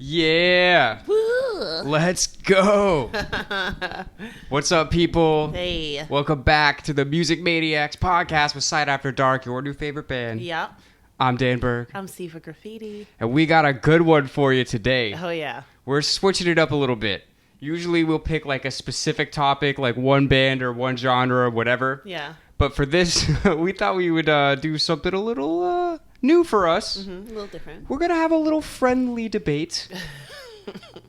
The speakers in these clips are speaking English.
Yeah. Woo. Let's go. What's up, people? Hey. Welcome back to the Music Maniacs podcast with Sight After Dark, your new favorite band. Yep. I'm Dan Berg. I'm Sifa Graffiti. And we got a good one for you today. Oh, yeah. We're switching it up a little bit. Usually we'll pick like a specific topic, like one band or one genre or whatever. Yeah. But for this, we thought we would do something a little new for us. A little different. We're going to have a little friendly debate.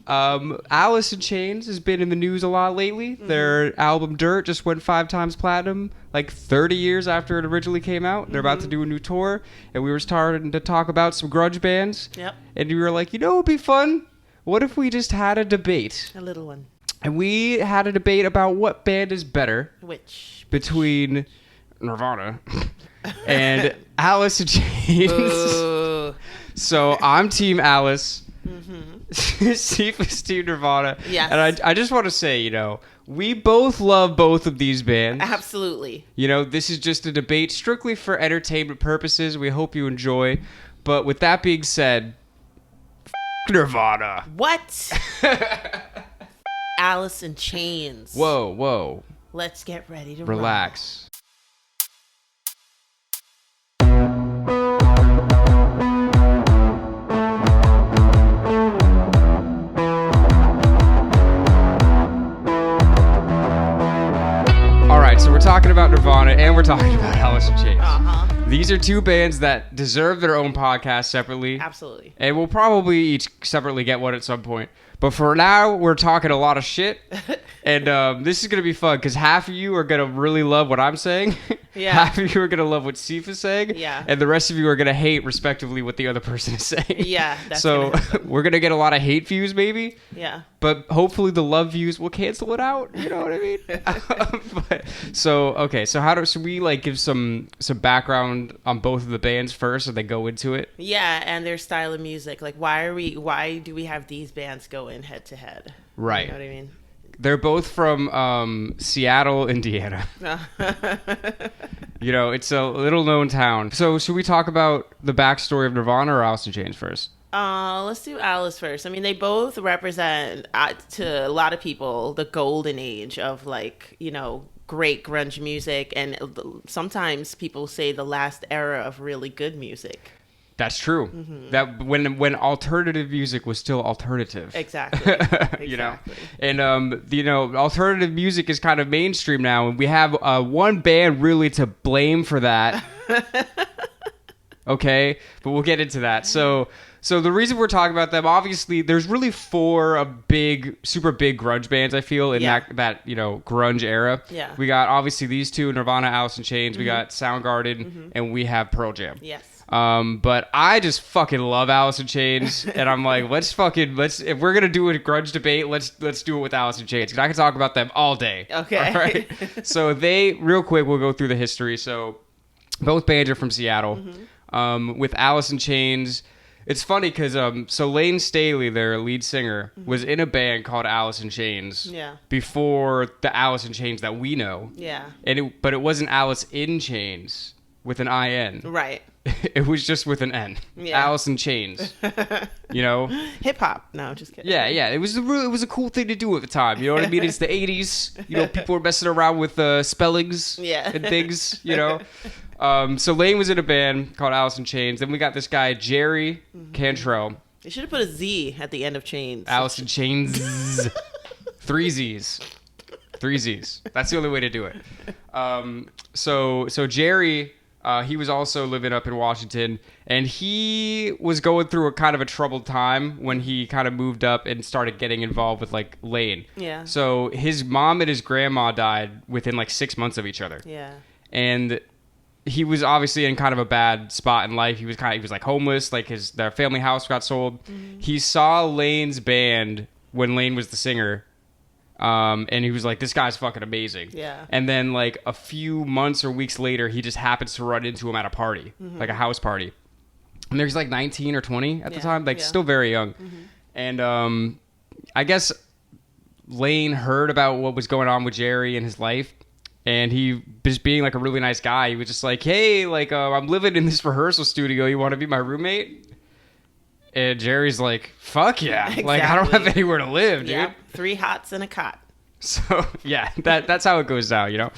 Alice in Chains has been in the news a lot lately. Their album Dirt just went 5 times platinum, like 30 years after it originally came out. They're about to do a new tour, and we were starting to talk about some grunge bands. Yep. And we were like, you know what would be fun? What if we just had a debate? A little one. And we had a debate about what band is better Which? between Nirvana and Alice in Chains. Ooh. So I'm Team Alice. Sifa's Team Nirvana. Yes. And I just want to say, we both love both of these bands. Absolutely. This is just a debate strictly for entertainment purposes. We hope you enjoy. But with that being said, Nirvana. What? Alice in Chains. Whoa. Let's get ready to Relax. Alright, so we're talking about Nirvana and we're talking about Alice in Chains. These are two bands that deserve their own podcast separately. Absolutely. And we'll probably each separately get one at some point. But for now, we're talking a lot of shit. And this is going to be fun because half of you are going to really love what I'm saying. Yeah. Half of you are going to love what Sifa's saying. Yeah. And the rest of you are going to hate, respectively, what the other person is saying. Yeah. That's So we're going to get a lot of hate views, maybe. Yeah. But hopefully the love views will cancel it out. You know what I mean? So should we like give some background on both of the bands first so they go into it? Yeah, and their style of music. Like, why do we have these bands going head to head? Right. You know what I mean? They're both from Seattle, Indiana. It's a little known town. So should we talk about the backstory of Nirvana or Alice in Chains first? Let's do Alice first. I mean, they both represent, to a lot of people, the golden age of, great grunge music. And sometimes people say the last era of really good music. That's true. That when alternative music was still alternative. Exactly. Exactly. And alternative music is kind of mainstream now, and we have one band really to blame for that. Okay, but we'll get into that. So the reason we're talking about them, obviously, there's really 4 super big grunge bands, I feel, in that grunge era. Yeah. We got obviously these two, Nirvana, Alice in Chains. We got Soundgarden, and we have Pearl Jam. Yes. But I just fucking love Alice in Chains, and I'm like, let's if we're gonna do a grunge debate, let's do it with Alice in Chains, because I can talk about them all day. Okay. All right. So real quick, we'll go through the history. So both bands are from Seattle. With Alice in Chains, it's funny because Layne Staley, their lead singer, was in a band called Alice in Chains. Yeah. Before the Alice in Chains that we know. Yeah. But it wasn't Alice in Chains with an IN. Right. It was just with an N. Yeah. Alice in Chains. Hip hop. No, just kidding. Yeah. It was a cool thing to do at the time. You know what I mean? It's the 80s. People were messing around with spellings and things. So Layne was in a band called Alice in Chains. Then we got this guy Jerry Cantrell. They should have put a Z at the end of Chains. Alice in Chains. 3 Z's. 3 Z's. That's the only way to do it. So Jerry. He was also living up in Washington, and he was going through a kind of a troubled time when he kind of moved up and started getting involved with Layne. Yeah. So his mom and his grandma died within 6 months of each other. Yeah. And he was obviously in kind of a bad spot in life. He was homeless. Their family house got sold. He saw Layne's band when Layne was the singer. And he was like, this guy's fucking amazing. Yeah. And then a few months or weeks later, he just happens to run into him at a party, like a house party. And there's 19 or 20 at the time, still very young. And I guess Layne heard about what was going on with Jerry in his life. And he, just being a really nice guy, he was just like, hey, I'm living in this rehearsal studio. You want to be my roommate? And Jerry's like, fuck yeah. Exactly. Like, I don't have anywhere to live, dude. Yep. 3 hots and a cot. So yeah, that's how it goes down, you know.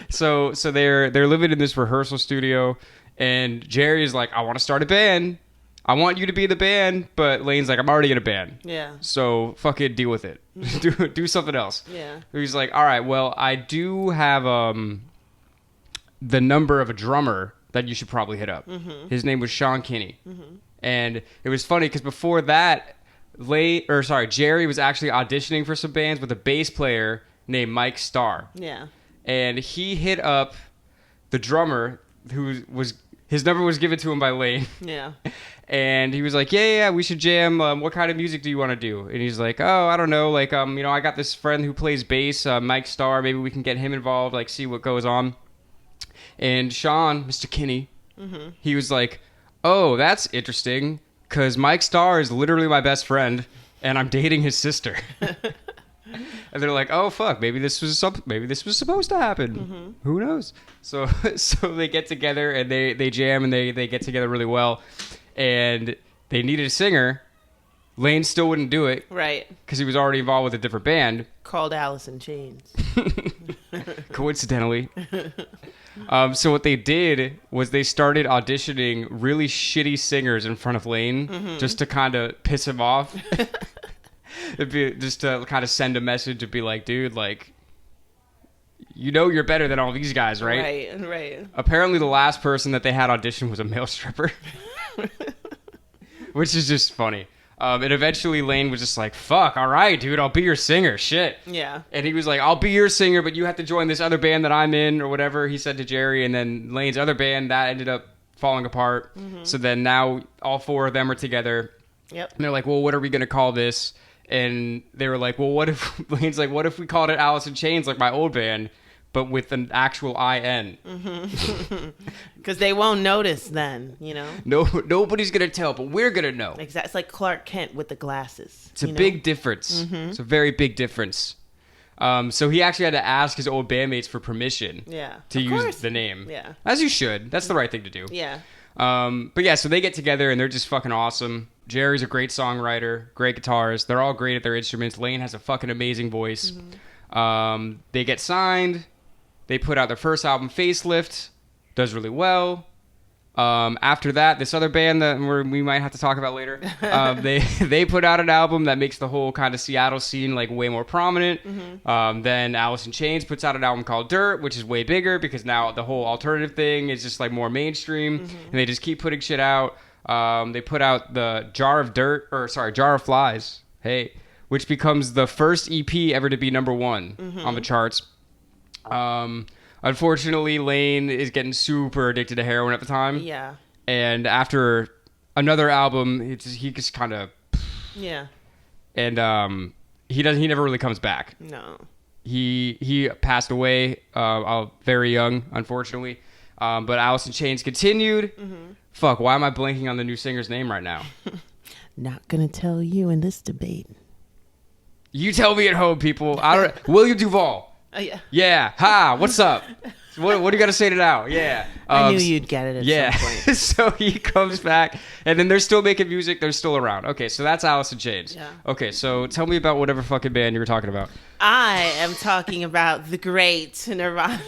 So they're living in this rehearsal studio, and Jerry is like, I want to start a band. I want you to be the band, but Layne's like, I'm already in a band. Yeah. So fucking deal with it. do something else. Yeah. He's like, all right, well, I do have the number of a drummer that you should probably hit up. Mm-hmm. His name was Sean Kinney, and it was funny because before that. Jerry was actually auditioning for some bands with a bass player named Mike Starr. Yeah. And he hit up the drummer his number was given to him by Layne. Yeah. And he was like, yeah, we should jam. What kind of music do you want to do? And he's like, oh, I don't know. Like, I got this friend who plays bass, Mike Starr. Maybe we can get him involved, like, see what goes on. And Sean, Mr. Kinney, he was like, oh, that's interesting. Because Mike Starr is literally my best friend, and I'm dating his sister. And they're like, "Oh fuck, maybe this was supposed to happen. Who knows?" So they get together and they jam and they get together really well. And they needed a singer. Layne still wouldn't do it, right? Because he was already involved with a different band called Alice in Chains. Coincidentally. So what they did was they started auditioning really shitty singers in front of Layne just to kind of piss him off. Just to kind of send a message to be like, dude, like, you're better than all these guys, right? Right. Apparently the last person that they had audition was a male stripper. Which is just funny. And eventually Layne was just like, fuck, all right, dude, I'll be your singer. Shit. Yeah. And he was like, I'll be your singer, but you have to join this other band that I'm in or whatever, he said to Jerry. And then Layne's other band, that ended up falling apart. So then now all 4 of them are together. Yep. And they're like, well, what are we going to call this? And they were like, well, Layne's like, what if we called it Alice in Chains, like my old band, but with an actual I-N? Because they won't notice then, No, nobody's going to tell, but we're going to know. Exactly. It's like Clark Kent with the glasses. It's a big difference. It's a very big difference. So he actually had to ask his old bandmates for permission to use the name. Yeah. As you should. That's the right thing to do. Yeah. But yeah, so they get together and they're just fucking awesome. Jerry's a great songwriter, great guitarist. They're all great at their instruments. Layne has a fucking amazing voice. They get signed. They put out their first album, Facelift. Does really well. After that, this other band that we might have to talk about later, they put out an album that makes the whole kind of Seattle scene like way more prominent. Then Alice in Chains puts out an album called Dirt, which is way bigger because now the whole alternative thing is just like more mainstream, and they just keep putting shit out. They put out the Jar of Flies, which becomes the first EP ever to be number 1 on the charts. Unfortunately, Layne is getting super addicted to heroin at the time. Yeah. And after another album, he just kind of... Yeah. And he never really comes back. No. He passed away very young, unfortunately. But Alice in Chains continued. Fuck, why am I blanking on the new singer's name right now? Not gonna tell you in this debate. You tell me at home, people. William Duvall. Yeah. Yeah. Ha. What's up? What do you got to say to now? Yeah. I knew you'd get it at some point. So he comes back, and then they're still making music. They're still around. Okay, so that's Alice in Chains. Yeah. Okay, so tell me about whatever fucking band you were talking about. I am talking about the great Nirvana.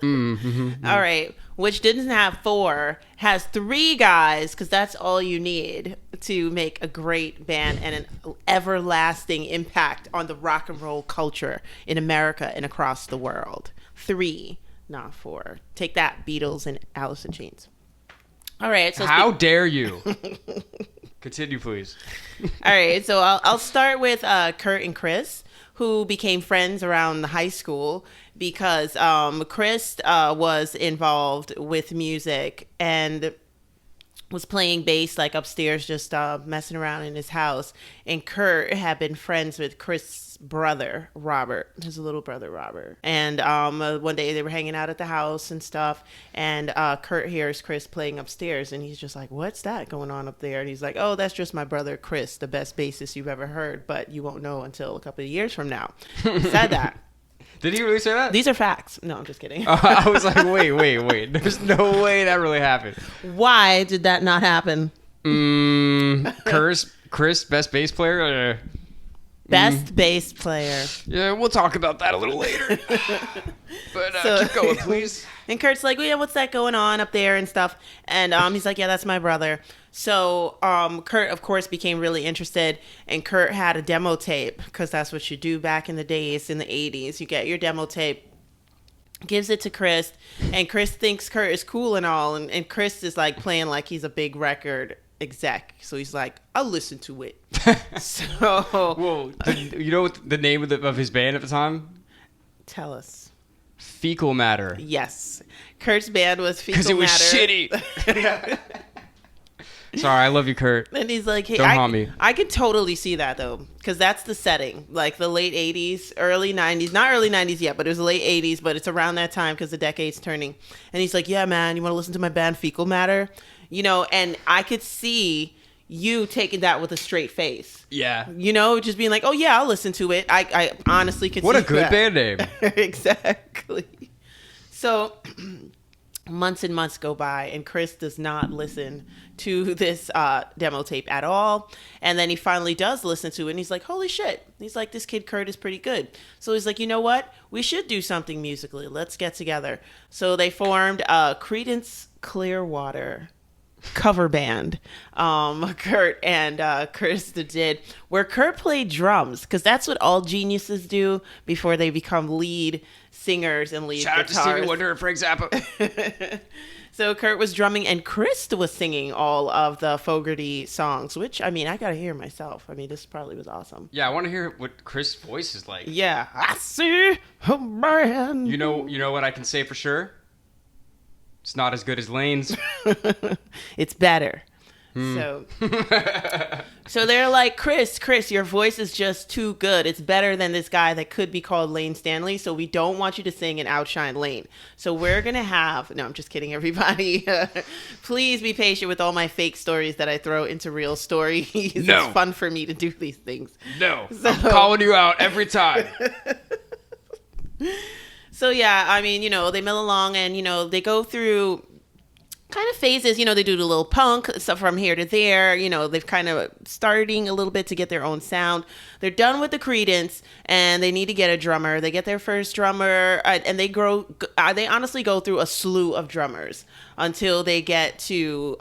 All right. Which didn't have 4, has 3 guys, because that's all you need to make a great band and an everlasting impact on the rock and roll culture in America and across the world. 3, not 4. Take that, Beatles and Alice in Chains. All right. So how dare you? Continue, please. All right. So I'll start with Kurt and Chris, who became friends around high school because Chris was involved with music and was playing bass like upstairs, just messing around in his house. And Kurt had been friends with Chris' brother, Robert, his little brother, Robert. And one day they were hanging out at the house and stuff. And Kurt hears Chris playing upstairs. And he's just like, what's that going on up there? And he's like, oh, that's just my brother, Chris, the best bassist you've ever heard. But you won't know until a couple of years from now. He said that. Did he really say that? These are facts. No, I'm just kidding. I was like, wait. There's no way that really happened. Why did that not happen? Chris, best bass player. Best bass player. Yeah, we'll talk about that a little later. But keep going, please. And Kurt's like, well, yeah, what's that going on up there and stuff? And he's like, yeah, that's my brother. So Kurt, of course, became really interested. And Kurt had a demo tape, because that's what you do back in the days, in the 80s. You get your demo tape, gives it to Chris. And Chris thinks Kurt is cool and all. And Chris is like playing like he's a big record exec. So he's like, I'll listen to it. So, well, you know what the name of his band at the time? Tell us. Fecal Matter. Yes, Kurt's band was Fecal Matter. Because it was shitty. Sorry, I love you, Kurt. And he's like, hey, don't haunt me. I could totally see that though, because that's the setting, like the late 80s, early 90s, not early 90s yet, but it was the late 80s, but it's around that time because the decade's turning. And he's like, yeah, man, you want to listen to my band Fecal Matter? You know, and I could see you taking that with a straight face. Yeah. You know, just being like, oh yeah, I'll listen to it. I honestly could see that. What a good band name. Exactly. So months and months go by and Chris does not listen to this demo tape at all. And then he finally does listen to it and he's like, holy shit. He's like, this kid Kurt is pretty good. So he's like, you know what? We should do something musically. Let's get together. So they formed Creedence Clearwater cover band. Kurt and Chris did, where Kurt played drums, because that's what all geniuses do before they become lead singers and lead guitarists. Shout out to Stevie Wonder and Frank Zappa. So Kurt was drumming and Chris was singing all of the Fogerty songs, which, I mean, I gotta hear myself. I mean, this probably was awesome. Yeah, I want to hear what Chris' voice is like. Yeah. I see a man. You know what I can say for sure? It's not as good as Layne's. It's better. So they're like, Chris, your voice is just too good. It's better than this guy that could be called Layne Staley. So we don't want you to sing and outshine Layne. So we're going to have, no, I'm just kidding, everybody. Please be patient with all my fake stories that I throw into real stories. No. It's fun for me to do these things. No, I'm calling you out every time. So, yeah, I mean, you know, they mill along and, you know, they go through kind of phases. You know, they do the little punk stuff from here to there. You know, they've kind of starting a little bit to get their own sound. They're done with the Creedence and they need to get a drummer. They get their first drummer and they honestly go through a slew of drummers until they get to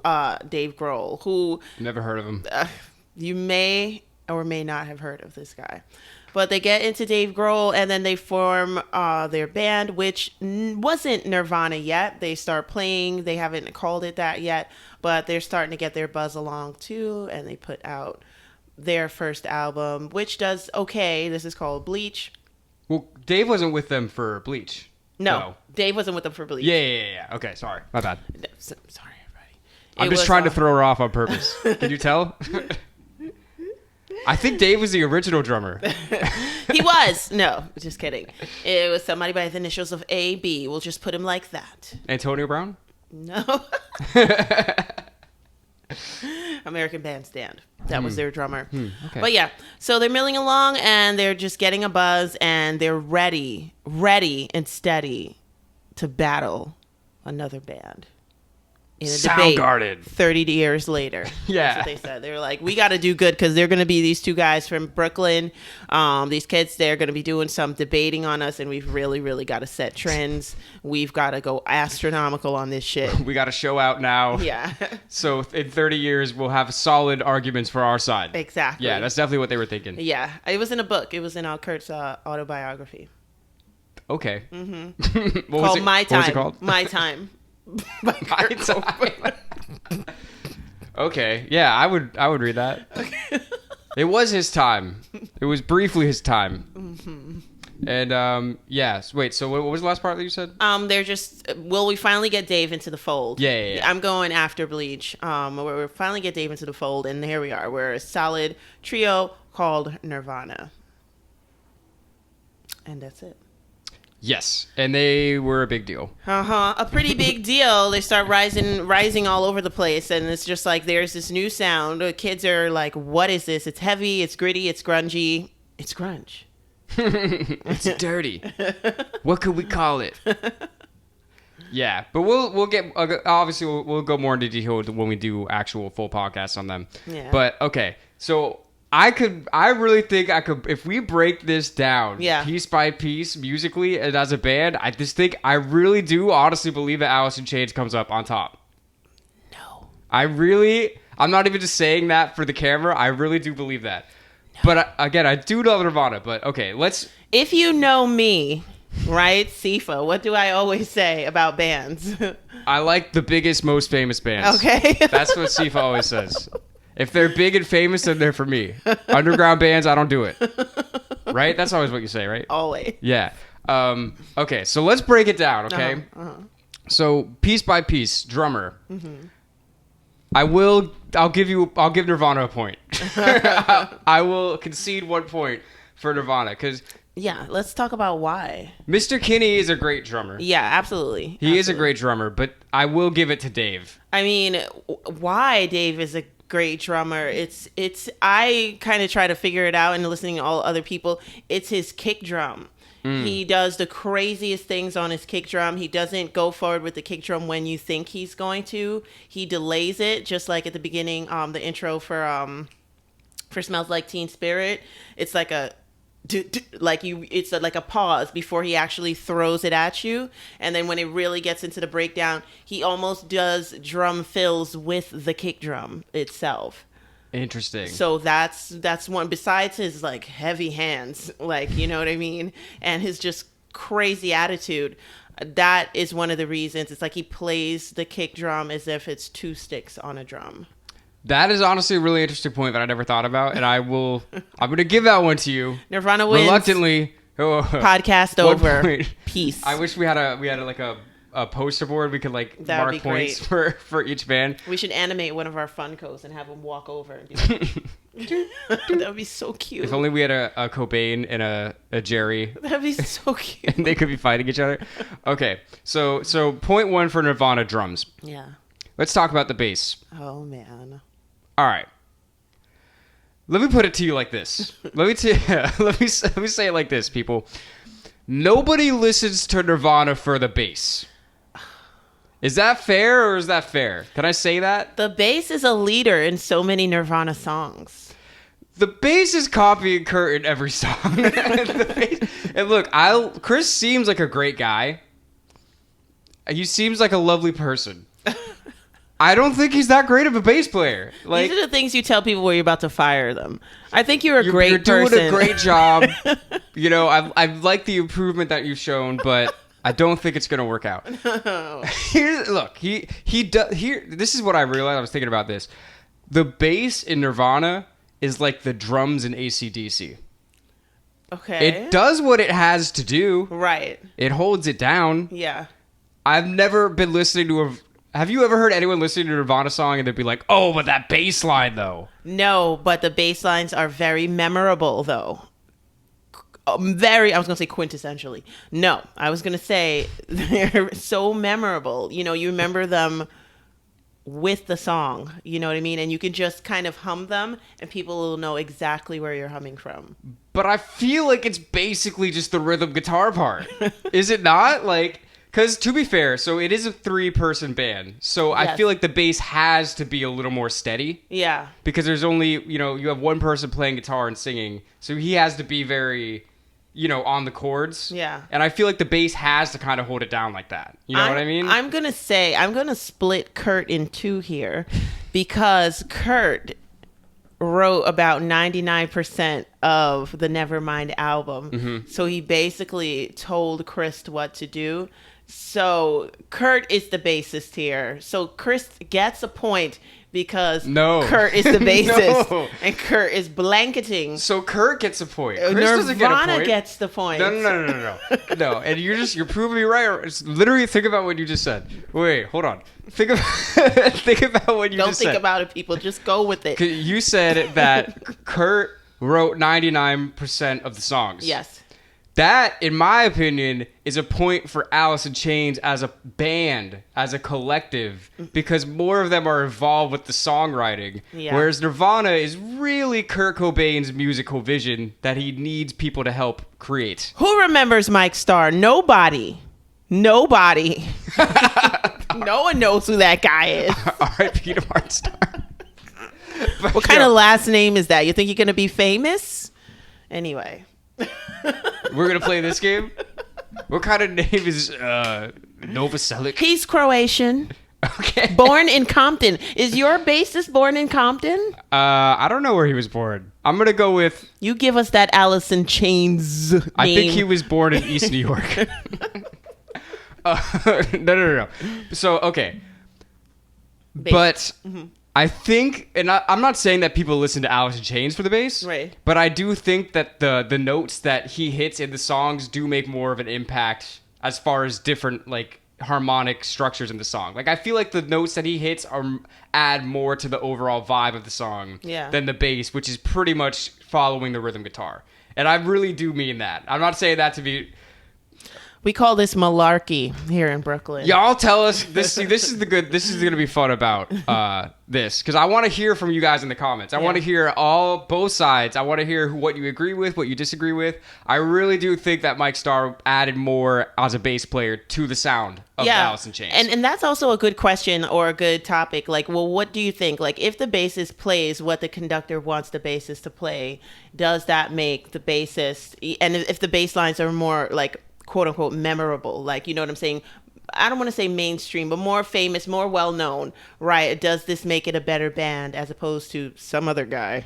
Dave Grohl, who... Never heard of him. You may or may not have heard of this guy. But they get into Dave Grohl and then they form their band, which wasn't Nirvana yet. They start playing. They haven't called it that yet, but they're starting to get their buzz along too. And they put out their first album, which does okay. This is called Bleach. Well, Dave wasn't with them for Bleach. No, Dave wasn't with them for Bleach. Yeah. Okay, sorry. My bad. No, sorry, everybody. I'm just trying to throw her off on purpose. Can you tell? I think Dave was the original drummer. He was. No, just kidding. It was somebody by the initials of A.B. We'll just put him like that. Antonio Brown? No. American Bandstand. That was their drummer. Okay. But yeah, so they're milling along and they're just getting a buzz and they're ready and steady to battle another band. In a debate Soundgarden. 30 years later. Yeah. That's what they said. They were like, we got to do good because they're going to be these two guys from Brooklyn. These kids, they're going to be doing some debating on us, and we've really, really got to set trends. We've got to go astronomical on this shit. We got to show out now. Yeah. So in 30 years, we'll have solid arguments for our side. Exactly. Yeah, that's definitely what they were thinking. Yeah. It was in a book. It was in Kurt's autobiography. Mm-hmm. Called My Time. What was it called? My Time. My Time. Okay. Yeah, I would read that. Okay. It was his time. It was briefly his time. Mm-hmm. And yes. Wait. So what was the last part that you said? They're just. Will we finally get Dave into the fold? Yeah. I'm going after Bleach. We'll finally get Dave into the fold, and here we are. We're a solid trio called Nirvana, and that's it. Yes, and they were a big deal. A pretty big deal. They start rising all over the place, and it's just like there's this new sound. The kids are like, "What is this? It's heavy. It's gritty. It's grungy. It's grunge. It's dirty. What could we call it?" Yeah, but we'll get obviously we'll go more into detail when we do actual full podcasts on them. Yeah. But okay, so I really think I could if we break this down piece by piece musically and as a band. I really do honestly believe that Alice in Chains comes up on top. No. I'm not even just saying that for the camera. I really do believe that. No. But again, I do love Nirvana. But okay, If you know me. Right, Sifa. What do I always say about bands? I like the biggest, most famous bands. Okay. That's what Sifa always says. If they're big and famous, then they're for me. Underground bands, I don't do it. Right? That's always what you say, right? Always. Yeah. Okay, so let's break it down, okay? So, piece by piece, drummer. Mm-hmm. I'll give Nirvana a point. I will concede 1 point for Nirvana, because... Yeah, let's talk about why. Mr. Kinney is a great drummer. Yeah, absolutely. He is a great drummer, but I will give it to Dave. I mean, why Dave is a great drummer? I kind of try to figure it out and listening to all other people. It's his kick drum. He does the craziest things on his kick drum. He doesn't go forward with the kick drum when you think he's going to. He delays it, just like at the beginning, the intro for Smells Like Teen Spirit. It's like it's like a pause before he actually throws it at you, and then when it really gets into the breakdown, he almost does drum fills with the kick drum itself. Interesting. So that's one, besides his like heavy hands, like, you know what I mean, and his just crazy attitude. That is one of the reasons. It's like he plays the kick drum as if it's two sticks on a drum. That is honestly a really interesting point that I never thought about, and I'm going to give that one to you. Nirvana wins. Reluctantly. Podcast over. Peace. I wish we had a poster board we could mark points for each band. We should animate one of our Funkos and have them walk over and be like, that would be so cute. If only we had a Cobain and a Jerry. That'd be so cute. And they could be fighting each other. Okay, so point one for Nirvana drums. Yeah. Let's talk about the bass. Oh man. All right. Let me put it to you like this. Let me say it like this, people. Nobody listens to Nirvana for the bass. Is that fair or is that fair? Can I say that? The bass is a leader in so many Nirvana songs. The bass is copying Kurt in every song. And look, Chris seems like a great guy. He seems like a lovely person. I don't think he's that great of a bass player. These are the things you tell people when you're about to fire them. I think you're a great person. You're doing a great job. You know, I like the improvement that you've shown, but I don't think it's going to work out. No. This is what I realized. I was thinking about this. The bass in Nirvana is like the drums in AC/DC. Okay. It does what it has to do. Right. It holds it down. Yeah. I've never been listening to Have you ever heard anyone listening to a Nirvana song and they'd be like, oh, but that bass line, though? No, but the bass lines are very memorable, though. I was going to say quintessentially. No, I was going to say they're so memorable. You know, you remember them with the song, you know what I mean? And you can just kind of hum them and people will know exactly where you're humming from. But I feel like it's basically just the rhythm guitar part. Is it not? Because to be fair, so it is a 3-person band. So yes. I feel like the bass has to be a little more steady. Yeah. Because there's only, you have one person playing guitar and singing. So he has to be very, on the chords. Yeah. And I feel like the bass has to kind of hold it down like that. You know what I mean? I'm going to split Kurt in two here because Kurt wrote about 99% of the Nevermind album. Mm-hmm. So he basically told Chris what to do. So Kurt is the bassist here. So Chris gets a point because Kurt is the bassist and Kurt is blanketing. So Kurt gets a point. Chris doesn't get a point. Nirvana gets the point. No. No, and you're proving me right. It's literally think about what you just said. Wait, hold on. Think about what you just said. Don't think about it, people. Just go with it. You said that Kurt wrote 99% of the songs. Yes. That, in my opinion, is a point for Alice in Chains as a band, as a collective, because more of them are involved with the songwriting. Yeah. Whereas Nirvana is really Kurt Cobain's musical vision that he needs people to help create. Who remembers Mike Starr? Nobody. Nobody. No one knows who that guy is. R.I.P. to Martin Starr. What kind of last name is that? You think you're going to be famous? Anyway. We're going to play this game? What kind of name is Novoselic? He's Croatian. Okay. Born in Compton. Is your bassist born in Compton? I don't know where he was born. I'm going to go with... You give us that Alice in Chains name. I think he was born in East New York. No. So, okay. Bass. But I think... And I'm not saying that people listen to Alice in Chains for the bass. Right. But I do think that the notes that he hits in the songs do make more of an impact as far as different, like, harmonic structures in the song. Like, I feel like the notes that he hits add more to the overall vibe of the song than the bass, which is pretty much following the rhythm guitar. And I really do mean that. I'm not saying that to be... We call this malarkey here in Brooklyn. Y'all tell us this. See, this is going to be fun about this, because I want to hear from you guys in the comments. I want to hear both sides. I want to hear what you agree with, what you disagree with. I really do think that Mike Starr added more as a bass player to the sound of Alice in Chains. And that's also a good question or a good topic. Like, well, what do you think? Like, if the bassist plays what the conductor wants the bassist to play, does that make the bassist? And if the bass lines are more like, quote unquote, memorable, like, you know what I'm saying? I don't want to say mainstream, but more famous, more well known, right? Does this make it a better band as opposed to some other guy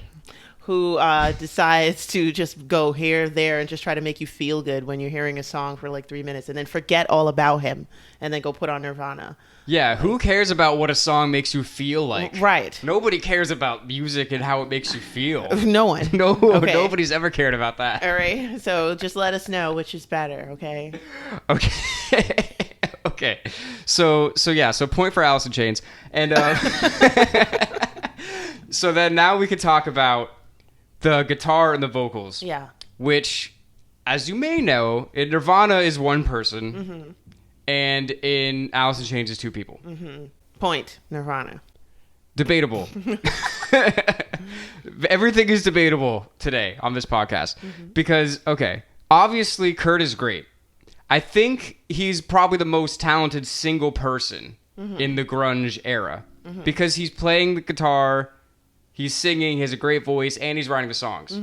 who decides to just go here, there, and just try to make you feel good when you're hearing a song for like 3 minutes and then forget all about him and then go put on Nirvana? Yeah, who cares about what a song makes you feel like? Right. Nobody cares about music and how it makes you feel. No one. Nobody's ever cared about that. All right. So just let us know which is better, okay? Okay. Okay. So point for Alice in Chains. And so then now we can talk about the guitar and the vocals. Yeah. Which, as you may know, in Nirvana is one person. And in Alice in Chains is two people. Point. Nirvana. Debatable. Everything is debatable today on this podcast. Because, okay, obviously Kurt is great. I think he's probably the most talented single person in the grunge era. Because he's playing the guitar, he's singing, he has a great voice, and he's writing the songs.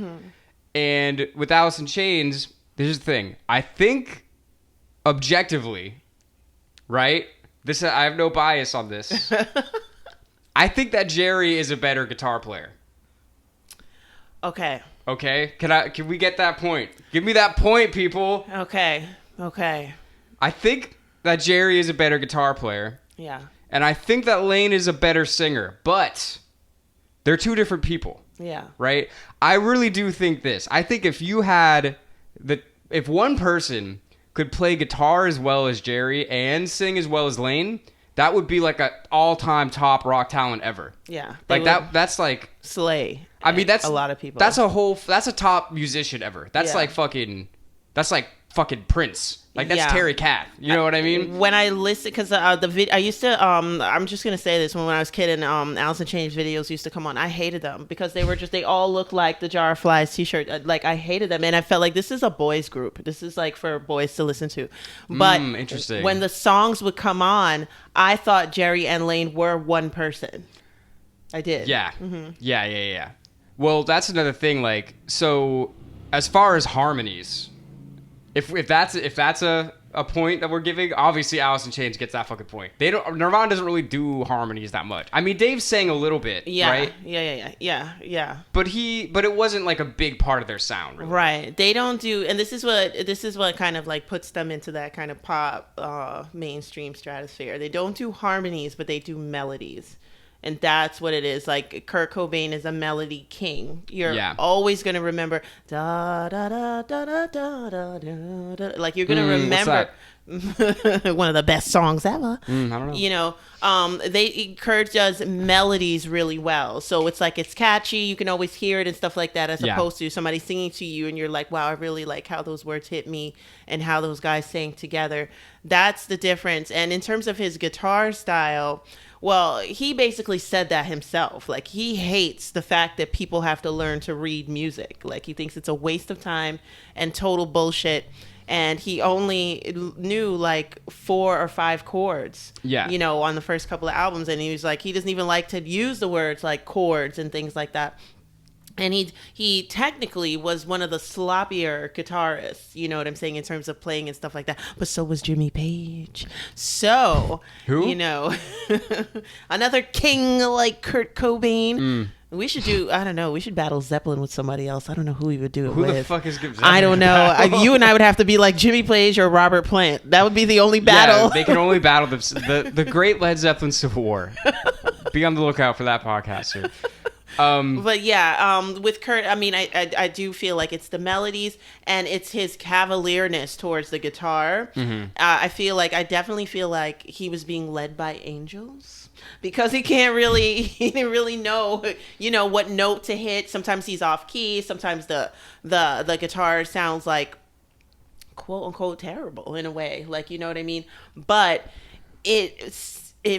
And with Alice in Chains, there's the thing. I think, objectively... Right? I have no bias on this. I think that Jerry is a better guitar player. Okay. Okay? Can we get that point? Give me that point, people. Okay. I think that Jerry is a better guitar player. Yeah. And I think that Layne is a better singer. But they're two different people. Yeah. Right? I really do think this. I think if one person could play guitar as well as Jerry and sing as well as Layne, that would be like an all-time top rock talent ever. Yeah. Like that's like slay. I mean, that's a lot of people. That's a top musician ever. That's like fucking Prince. Like that's Terry Cat. You know what I mean? When I listen, because I used to I'm just gonna say this, when I was a kid and Alice in Chains videos used to come on, I hated them because they all looked like the Jar of Flies t-shirt. Like, I hated them, and I felt like this is a boys group. This is like for boys to listen to. But interesting. When the songs would come on, I thought Jerry and Layne were one person. I did. Yeah. Yeah. Well, that's another thing. Like, so as far as harmonies. If that's a point that we're giving, obviously Alice in Chains gets that fucking point. Nirvana doesn't really do harmonies that much. I mean, Dave sang a little bit, right? Yeah. But it wasn't like a big part of their sound, really. Right. They don't do, and this is what kind of like puts them into that kind of pop mainstream stratosphere. They don't do harmonies, but they do melodies. And that's what it is. Like, Kurt Cobain is a melody king. You're always going to remember da da da da da da da da. Like, you're going to remember one of the best songs ever. I don't know. You know, Kurt does melodies really well. So it's like, it's catchy. You can always hear it and stuff like that, as opposed to somebody singing to you and you're like, wow, I really like how those words hit me and how those guys sang together. That's the difference. And in terms of his guitar style, Well, he basically said that himself. Like, he hates the fact that people have to learn to read music. Like, he thinks it's a waste of time and total bullshit. And he only knew like 4 or 5 chords, you know, on the first couple of albums. And he was like, he doesn't even like to use the words like chords and things like that. And he technically was one of the sloppier guitarists, you know what I'm saying, in terms of playing and stuff like that. But so was Jimmy Page. So, who? You know, another king like Kurt Cobain. We should do, I don't know, we should battle Zeppelin with somebody else. I don't know who we would do it with. Who the fuck is Zeppelin? I don't know. You and I would have to be like Jimmy Page or Robert Plant. That would be the only battle. Yeah, they can only battle the Great Led Zeppelin Civil War. Be on the lookout for that podcast here. But yeah, with Kurt, I mean, I do feel like it's the melodies and it's his cavalierness towards the guitar. I definitely feel like he was being led by angels because he didn't really know, you know, what note to hit. Sometimes he's off key. Sometimes the guitar sounds like quote unquote terrible in a way, like, you know what I mean? But it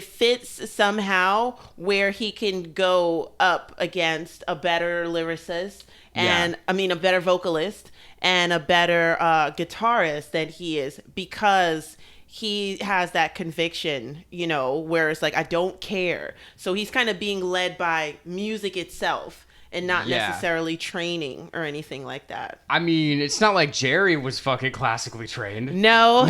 fits somehow where he can go up against a better lyricist and a better vocalist and a better guitarist than he is, because he has that conviction, you know, where it's like, I don't care. So he's kind of being led by music itself and not necessarily training or anything like that. I mean, it's not like Jerry was fucking classically trained. No.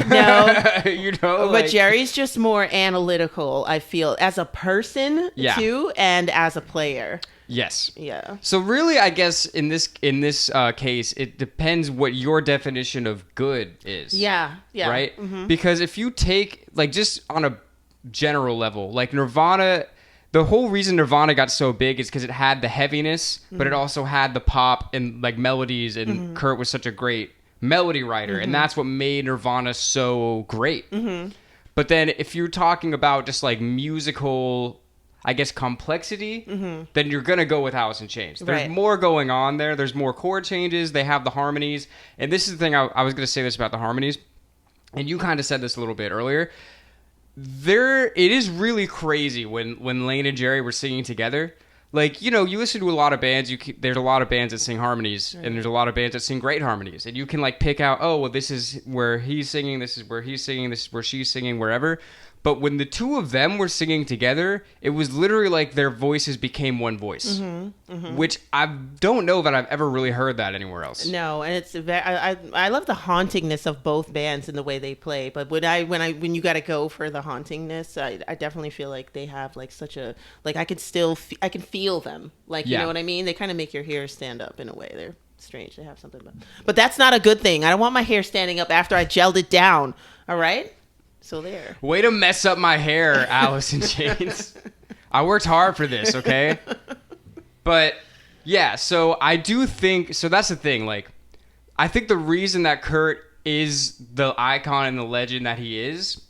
You know, but Jerry's just more analytical, I feel, as a person too, and as a player. Yes. Yeah. So really, I guess in this case, it depends what your definition of good is. Yeah. Right? Mm-hmm. Because if you take, like, just on a general level, like Nirvana, the whole reason Nirvana got so big is because it had the heaviness, but it also had the pop and like melodies, and Kurt was such a great melody writer, and that's what made Nirvana so great. But then if you're talking about just like musical, I guess, complexity, then you're going to go with Alice in Chains. There's more going on there. There's more chord changes. They have the harmonies. And this is the thing, I was going to say this about the harmonies, and you kind of said this a little bit earlier. It is really crazy when Layne and Jerry were singing together. Like, you know, you listen to a lot of bands, there's a lot of bands that sing harmonies, and there's a lot of bands that sing great harmonies. And you can, like, pick out, oh, well, this is where he's singing, this is where he's singing, this is where she's singing, wherever. But when the two of them were singing together, it was literally like their voices became one voice, which I don't know that I've ever really heard that anywhere else. No, and it's I love the hauntingness of both bands and the way they play. But when you got to go for the hauntingness, I definitely feel like they have like such a, like, I can feel them, like, you know what I mean? They kind of make your hair stand up in a way. They're strange. They have something, but that's not a good thing. I don't want my hair standing up after I gelled it down. All right. So there. Way to mess up my hair, Alice in Chains. I worked hard for this, okay? But yeah, so I do think, so that's the thing, like, I think the reason that Kurt is the icon and the legend that he is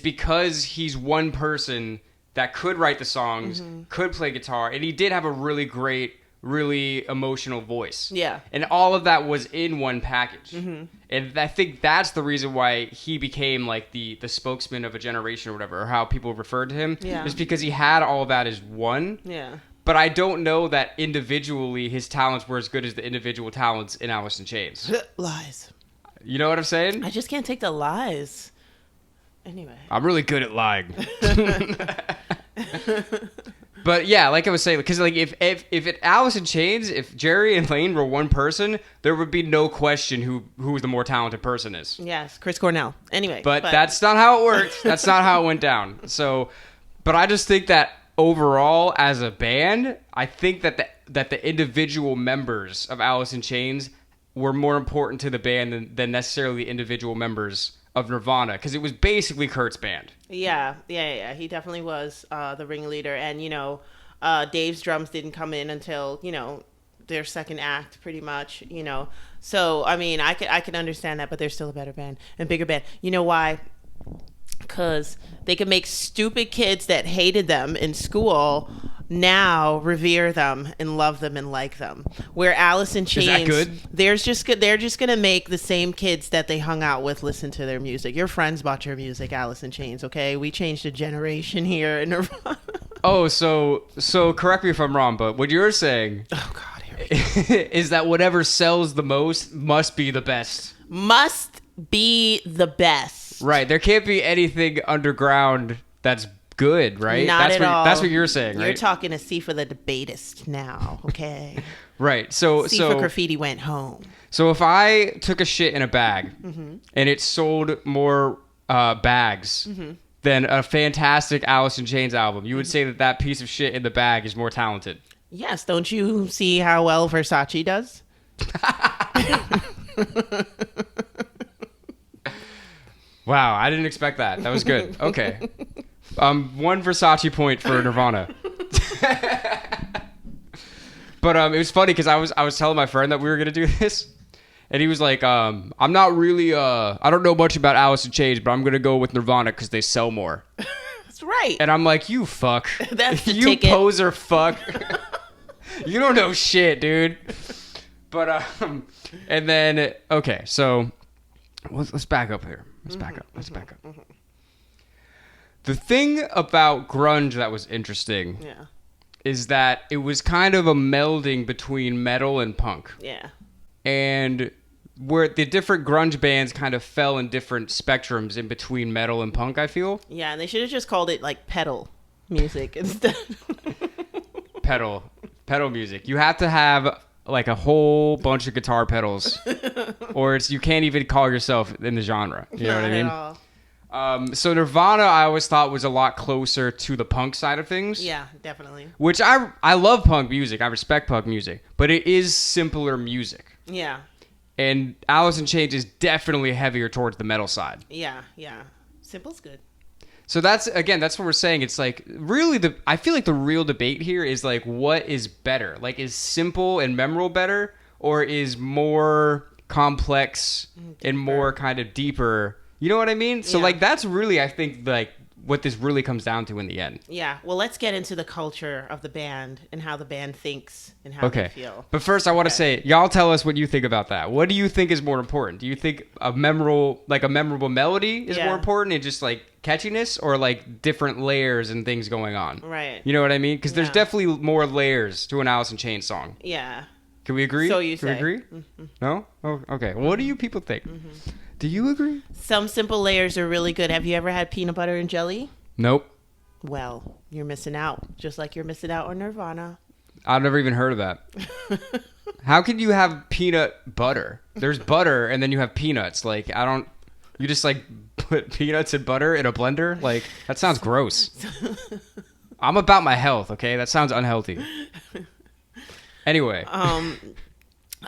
because he's one person that could write the songs, could play guitar, and he did have a really great, really emotional voice. Yeah. And all of that was in one package. And I think that's the reason why he became like the spokesman of a generation or whatever, or how people referred to him. Yeah. Is because he had all of that as one. Yeah. But I don't know that individually his talents were as good as the individual talents in Alice in Chains. Lies. You know what I'm saying? I just can't take the lies. Anyway. I'm really good at lying. But yeah, like I was saying, because like if it Alice in Chains, if Jerry and Layne were one person, there would be no question who the more talented person is. Yes, Chris Cornell. Anyway, but that's not how it worked. That's not how it went down. So, but I just think that overall, as a band, I think that the individual members of Alice in Chains were more important to the band than necessarily individual members of Nirvana, because it was basically Kurt's band. Yeah. He definitely was the ringleader, and, you know, Dave's drums didn't come in until, you know, their second act, pretty much, you know. So, I mean, I can understand that, but they're still a better band and bigger band. You know why? Because they could make stupid kids that hated them in school now revere them and love them and like them. Where Alice in Chains, is that good? they're just gonna make the same kids that they hung out with listen to their music. Your friends bought your music, Alice in Chains. Okay, we changed a generation here in Nirvana. Oh, so correct me if I'm wrong, but what you're saying, oh God, is that whatever sells the most must be the best. Must be the best. Right. There can't be anything underground that's good, right? Not at all. That's what you're saying, right? You're talking to Sifa the Debatist now, okay? Right. So Graffiti went home. So if I took a shit in a bag and it sold more bags than a fantastic Alice in Chains album, you would say that piece of shit in the bag is more talented. Yes. Don't you see how well Versace does? Wow, I didn't expect that. That was good. Okay. One Versace point for Nirvana. But it was funny because I was telling my friend that we were gonna do this, and he was like, "I'm not really I don't know much about Alice in Chains, but I'm gonna go with Nirvana because they sell more." That's right. And I'm like, "You fuck, That's the you ticket. poser fuck, you don't know shit, dude." But and then okay, so let's back up here. Let's back up. The thing about grunge that was interesting is that it was kind of a melding between metal and punk. Yeah. And where the different grunge bands kind of fell in different spectrums in between metal and punk, I feel. Yeah, and they should have just called it like pedal music instead. Pedal music. You have to have like a whole bunch of guitar pedals or you can't even call yourself in the genre. You know what I mean? At all. So Nirvana, I always thought was a lot closer to the punk side of things. Yeah, definitely. Which I love punk music. I respect punk music, but it is simpler music. Yeah. And Alice in Chains is definitely heavier towards the metal side. Yeah. Simple's good. So that's what we're saying. It's like really I feel like the real debate here is like what is better? Like is simple and memorable better or is more complex and more kind of deeper? You know what I mean? So like that's really I think like what this really comes down to in the end. Yeah. Well, let's get into the culture of the band and how the band thinks and how they feel. But first I want to say, y'all tell us what you think about that. What do you think is more important? Do you think a memorable melody is more important and just like catchiness or like different layers and things going on? Right. You know what I mean? Because there's definitely more layers to an Alice in Chains song. Yeah. Can we agree? So you say. Can we agree? Mm-hmm. No? Oh, okay. Well, what do you people think? Mm-hmm. Do you agree? Some simple layers are really good. Have you ever had peanut butter and jelly? Nope. Well, you're missing out. Just like you're missing out on Nirvana. I've never even heard of that. How can you have peanut butter? There's butter and then you have peanuts. Like, you just like put peanuts and butter in a blender? Like, that sounds gross. I'm about my health, okay? That sounds unhealthy. Anyway.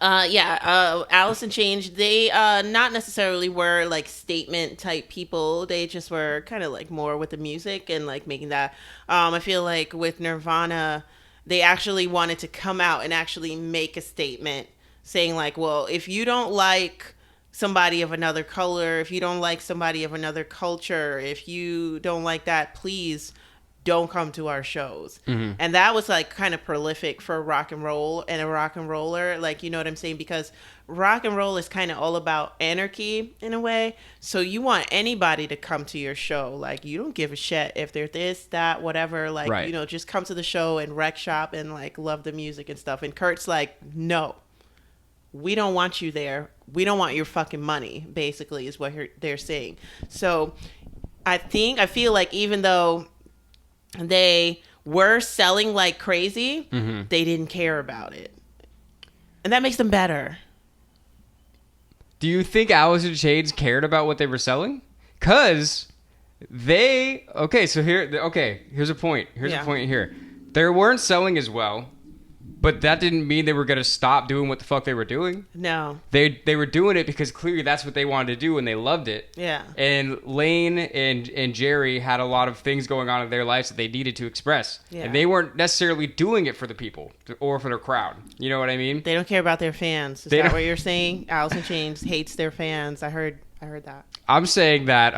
Alice in Chains, they not necessarily were like statement type people. They just were kind of like more with the music and like making that. I feel like with Nirvana, they actually wanted to come out and actually make a statement saying like, well, if you don't like somebody of another color, if you don't like somebody of another culture, if you don't like that, please don't come to our shows. Mm-hmm. And that was like kind of prolific for rock and roll and a rock and roller. Like, you know what I'm saying? Because rock and roll is kind of all about anarchy in a way. So you want anybody to come to your show. Like, you don't give a shit if they're this, that, whatever. Like, right. You know, just come to the show and wreck shop and like love the music and stuff. And Kurt's like, no, we don't want you there. We don't want your fucking money, basically, is what they're saying. So I feel like even though they were selling like crazy, mm-hmm. they didn't care about it. And that makes them better. Do you think Alice in Chains cared about what they were selling? Because here's a point. Here's a point here. They weren't selling as well, but that didn't mean they were going to stop doing what the fuck they were doing. No. They were doing it because clearly that's what they wanted to do and they loved it. Yeah. And Layne and Jerry had a lot of things going on in their lives that they needed to express. Yeah. And they weren't necessarily doing it for the people or for their crowd. You know what I mean? They don't care about their fans. Is that what you're saying? Alice in Chains hates their fans. I heard that. I'm saying that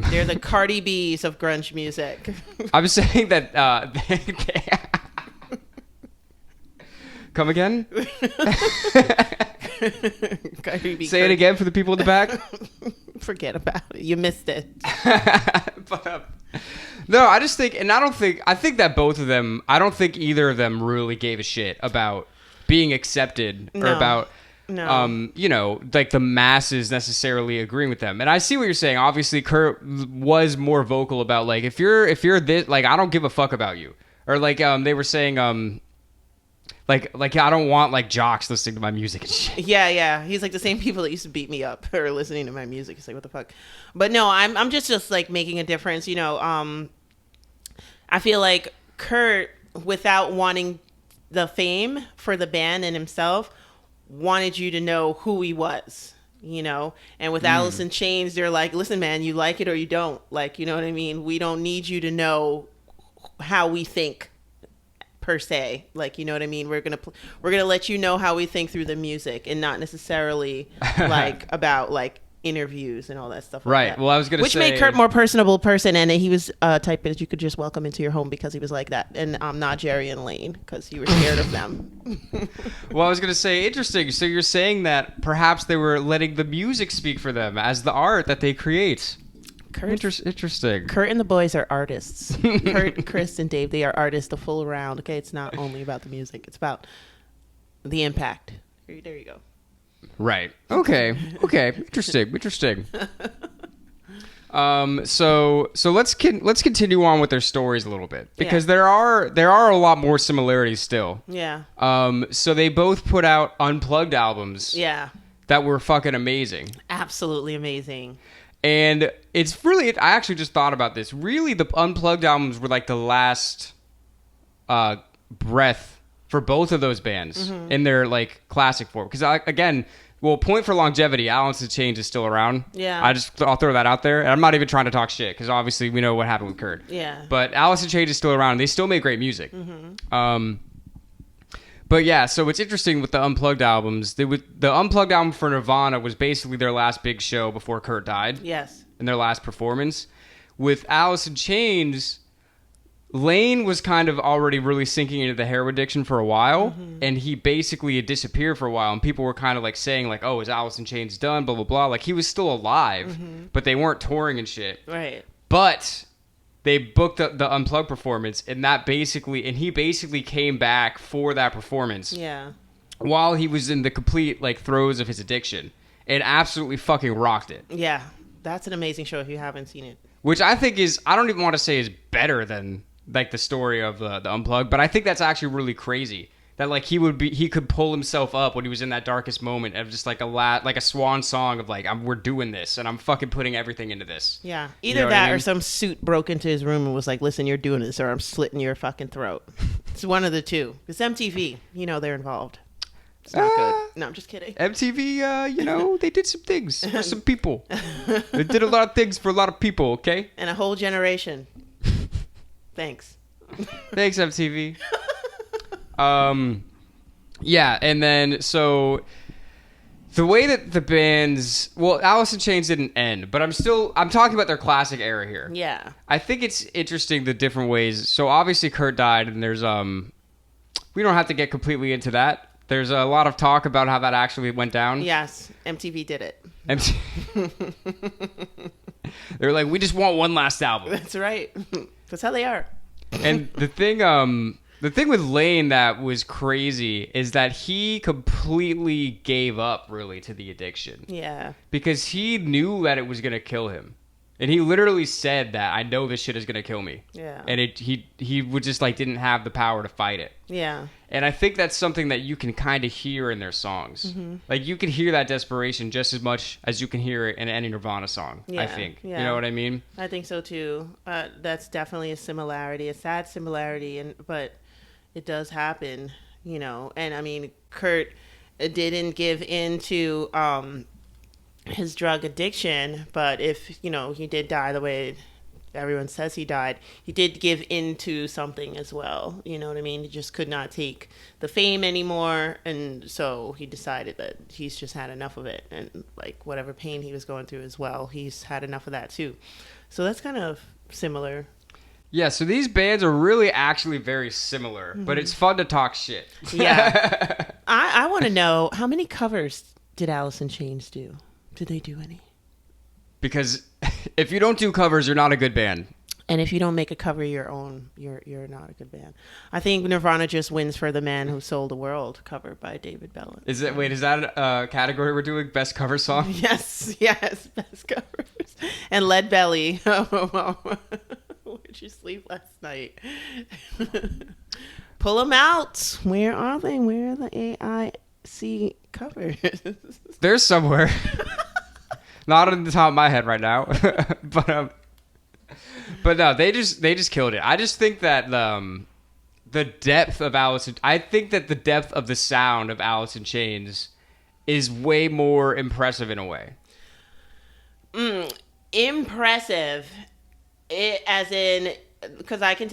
they're the Cardi B's of grunge music. I'm saying that Come again? Say it Kurt. again for the people in the back. Forget about it. You missed it. But, no, I just think, and I think that both of them, I don't think either of them really gave a shit about being accepted or about, you know, like the masses necessarily agreeing with them. And I see what you're saying. Obviously, Kurt was more vocal about like, if you're this, like, I don't give a fuck about you. Or like, they were saying, like I don't want like jocks listening to my music and shit. Yeah. He's like the same people that used to beat me up or listening to my music. He's like, what the fuck? But no, I'm just like making a difference. You know, I feel like Kurt, without wanting the fame for the band and himself, wanted you to know who he was. You know, and with Alice in Chains, they're like, listen, man, you like it or you don't. Like, you know what I mean? We don't need you to know how we think. Per se, like, you know what I mean? We're gonna let you know how we think through the music, and not necessarily like about like interviews and all that stuff. Like right. That. Well, I was gonna say, which made Kurt more personable person, and he was type that you could just welcome into your home because he was like that, and not Jerry and Layne because you were scared of them. Well, I was gonna say, interesting. So you're saying that perhaps they were letting the music speak for them as the art that they create. Interesting. Kurt and the boys are artists. Kurt, Chris, and Dave, they are artists the full round. Okay, it's not only about the music. It's about the impact. There you go. Right. Okay. Interesting. So let's continue on with their stories a little bit because there are a lot more similarities still. Yeah. So they both put out unplugged albums. Yeah. That were fucking amazing. Absolutely amazing. And it's really, I actually just thought about this. Really, the unplugged albums were like the last breath for both of those bands in their like classic form. Because again, point for longevity, Alice in Chains is still around. Yeah. I'll throw that out there. And I'm not even trying to talk shit because obviously we know what happened with Kurt. Yeah. But Alice in Chains is still around. And they still make great music. But yeah, so it's interesting with the unplugged albums. The unplugged album for Nirvana was basically their last big show before Kurt died. Yes. And their last performance. With Alice in Chains, Layne was kind of already really sinking into the heroin addiction for a while, and he basically had disappeared for a while, and people were kind of like saying like, oh, is Alice in Chains done, blah, blah, blah. Like, he was still alive, but they weren't touring and shit. Right. But they booked the unplugged performance, and he basically came back for that performance. Yeah. While he was in the complete like throes of his addiction, and absolutely fucking rocked it. Yeah, that's an amazing show if you haven't seen it. Which I think is, I don't even want to say is better than like the story of the unplugged, but I think that's actually really crazy. That like he could pull himself up when he was in that darkest moment of just like a swan song of like, we're doing this and I'm fucking putting everything into this. Yeah. Either you know that I mean? Or some suit broke into his room and was like, listen, you're doing this or I'm slitting your fucking throat. It's one of the two. It's MTV. You know, they're involved. It's not good. No, I'm just kidding. MTV, you know, they did some things for some people. They did a lot of things for a lot of people, okay? And a whole generation. Thanks. Thanks, MTV. Yeah, and then so the way that the bands, well, Alice in Chains didn't end, but I'm talking about their classic era here. Yeah. I think it's interesting the different ways. So obviously Kurt died, and there's we don't have to get completely into that. There's a lot of talk about how that actually went down. Yes, MTV did it. They're like, we just want one last album. That's right. That's how they are. And the thing with Layne that was crazy is that he completely gave up really to the addiction. Yeah. Because he knew that it was going to kill him. And he literally said that, I know this shit is going to kill me. Yeah. And he would just like didn't have the power to fight it. Yeah. And I think that's something that you can kind of hear in their songs. Like you can hear that desperation just as much as you can hear it in any Nirvana song, I think. Yeah. You know what I mean? I think so too. That's definitely a similarity, a sad similarity, but it does happen, you know. And I mean, Kurt didn't give in to his drug addiction, but if, you know, he did die the way everyone says he died, he did give into something as well. You know what I mean? He just could not take the fame anymore, and so he decided that he's just had enough of it, and like whatever pain he was going through as well, he's had enough of that too. So that's kind of similar. Yeah, so these bands are really actually very similar, but it's fun to talk shit. Yeah. I want to know, how many covers did Alice in Chains do? Did they do any? Because if you don't do covers, you're not a good band. And if you don't make a cover your own, you're not a good band. I think Nirvana just wins for The Man Who Sold the World, covered by David Bellion. Is that a category we're doing? Best cover song? Yes, best covers. And Lead Belly. Where'd you sleep last night? Pull them out. Where are they? Where are the AIC covers? They're somewhere. Not on the top of my head right now, but no, they just killed it. I just think that the depth of I think that the depth of the sound of Alice in Chains is way more impressive in a way. Impressive, as in, because I can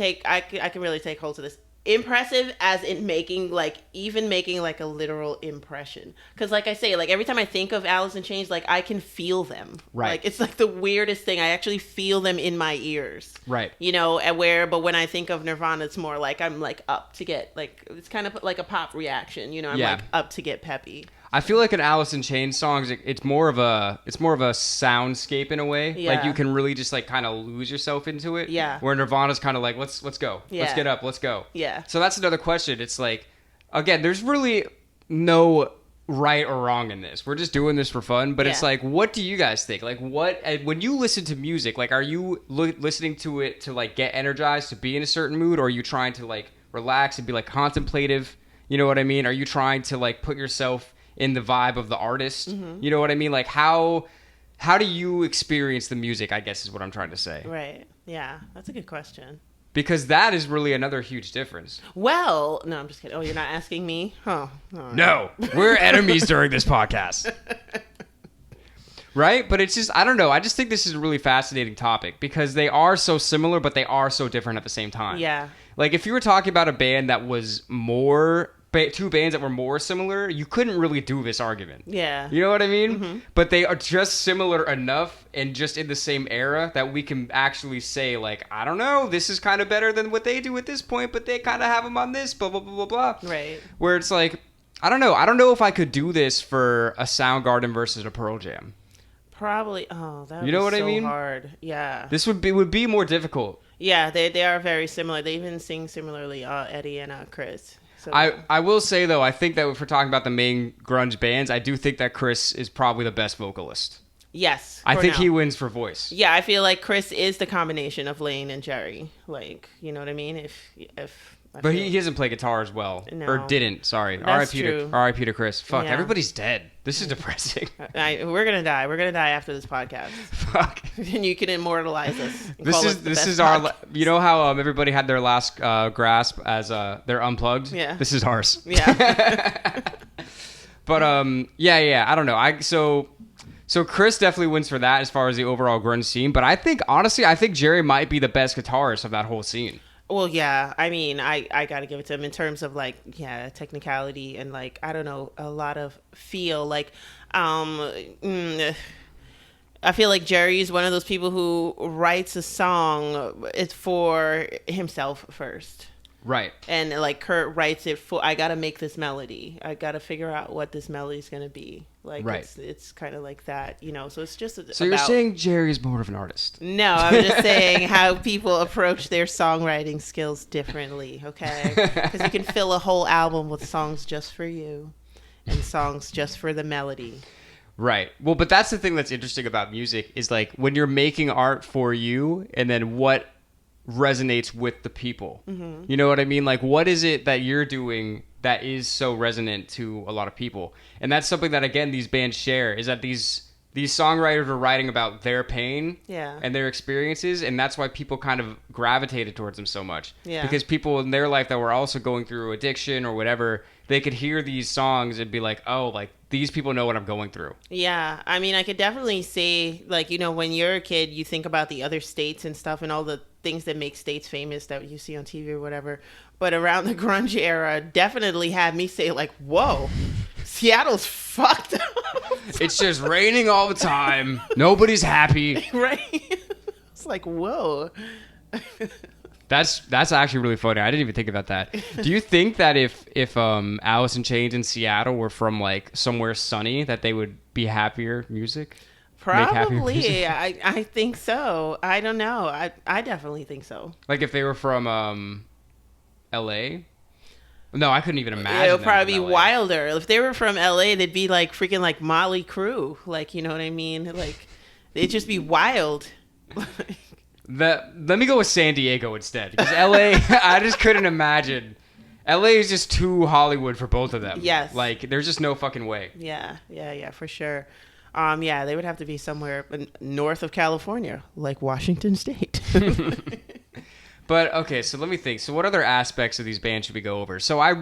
really take hold of this. Impressive as in making like a literal impression, because like I say, like every time I think of Alice in Chains, like I can feel them, right? Like it's like the weirdest thing. I actually feel them in my ears, right? But when I think of Nirvana, it's more like I'm like up to get, like, it's kind of like a pop reaction, I'm like up to get peppy. I feel like an Alice in Chains song, it's more of a soundscape in a way. Yeah. Like you can really just like kind of lose yourself into it. Yeah. Where Nirvana's kind of like, let's go. Yeah. Let's get up. Let's go. Yeah. So that's another question. It's like, again, there's really no right or wrong in this. We're just doing this for fun. But it's like, what do you guys think? Like, when you listen to music, like, are you listening to it to like get energized, to be in a certain mood, or are you trying to like relax and be like contemplative? You know what I mean? Are you trying to like put yourself in the vibe of the artist? You know what I mean? Like how do you experience the music, I guess is what I'm trying to say. Right. Yeah, that's a good question. Because that is really another huge difference. Well, no, I'm just kidding. Oh, you're not asking me? Oh. No, we're enemies during this podcast. Right? But it's just, I don't know. I just think this is a really fascinating topic because they are so similar, but they are so different at the same time. Yeah. Like if you were talking about a band that was two bands that were more similar, you couldn't really do this argument. Yeah. You know what I mean? Mm-hmm. But they are just similar enough and just in the same era that we can actually say, like, I don't know, this is kind of better than what they do at this point, but they kind of have them on this, blah, blah, blah, blah, blah. Right. Where it's like, I don't know. I don't know if I could do this for a Soundgarden versus a Pearl Jam. Probably. Oh, that would you know be what so I mean? hard. Yeah. This would be more difficult. Yeah, they are very similar. They even sing similarly, Eddie and Chris. So. I will say, though, I think that if we're talking about the main grunge bands, I do think that Chris is probably the best vocalist. Yes. I think he wins for voice. Yeah, I feel like Chris is the combination of Layne and Jerry. Like, you know what I mean? But he doesn't play guitar as well. No. Or didn't, sorry. That's true. R.I.P. to Chris. Fuck, Yeah. Everybody's dead. This is depressing. We're going to die. We're going to die after this podcast. Fuck. And you can immortalize us. This is our, you know how everybody had their last grasp as they're unplugged? Yeah. This is ours. Yeah. But, I don't know. So Chris definitely wins for that as far as the overall grunge scene. But I think Jerry might be the best guitarist of that whole scene. Well, yeah. I mean, I got to give it to him in terms of, like, technicality and, like, I don't know, a lot of feel. Like, I feel like Jerry's one of those people who writes a song, it's for himself first. Right. And, like, Kurt writes it for, I got to make this melody. I got to figure out what this melody is going to be. Like, right. It's kind of like that, so it's just So you're saying Jerry's more of an artist? No, I'm just saying how people approach their songwriting skills differently, okay? Because you can fill a whole album with songs just for you and songs just for the melody. Right. Well, but that's the thing that's interesting about music is, like, when you're making art for you and then what resonates with the people. Mm-hmm. You know what I mean? Like, what is it that you're doing that is so resonant to a lot of people? And that's something that, again, these bands share, is that these songwriters are writing about their pain and their experiences, and that's why people kind of gravitated towards them so much. Yeah. Because people in their life that were also going through addiction or whatever, they could hear these songs and be like, oh, like, these people know what I'm going through. Yeah. I mean, I could definitely say, like, when you're a kid, you think about the other states and stuff and all the things that make states famous that you see on TV or whatever. But around the grunge era, definitely had me say, like, whoa, Seattle's fucked up. It's just raining all the time. Nobody's happy. Right? It's like, whoa. That's actually really funny. I didn't even think about that. Do you think that if Alice in Chains in Seattle were from like somewhere sunny, that they would be happier music? Probably. I think so. I don't know. I definitely think so. Like if they were from L.A.? No, I couldn't even imagine. It would probably be wilder. If they were from L.A., they'd be like freaking like Motley Crue. Like, you know what I mean? Like, they'd just be wild. Let me go with San Diego instead, because LA, I just couldn't imagine. LA is just too Hollywood for both of them. Yes. Like, there's just no fucking way. Yeah, for sure. Yeah, they would have to be somewhere north of California, like Washington State. But, okay, so let me think. So what other aspects of these bands should we go over? So I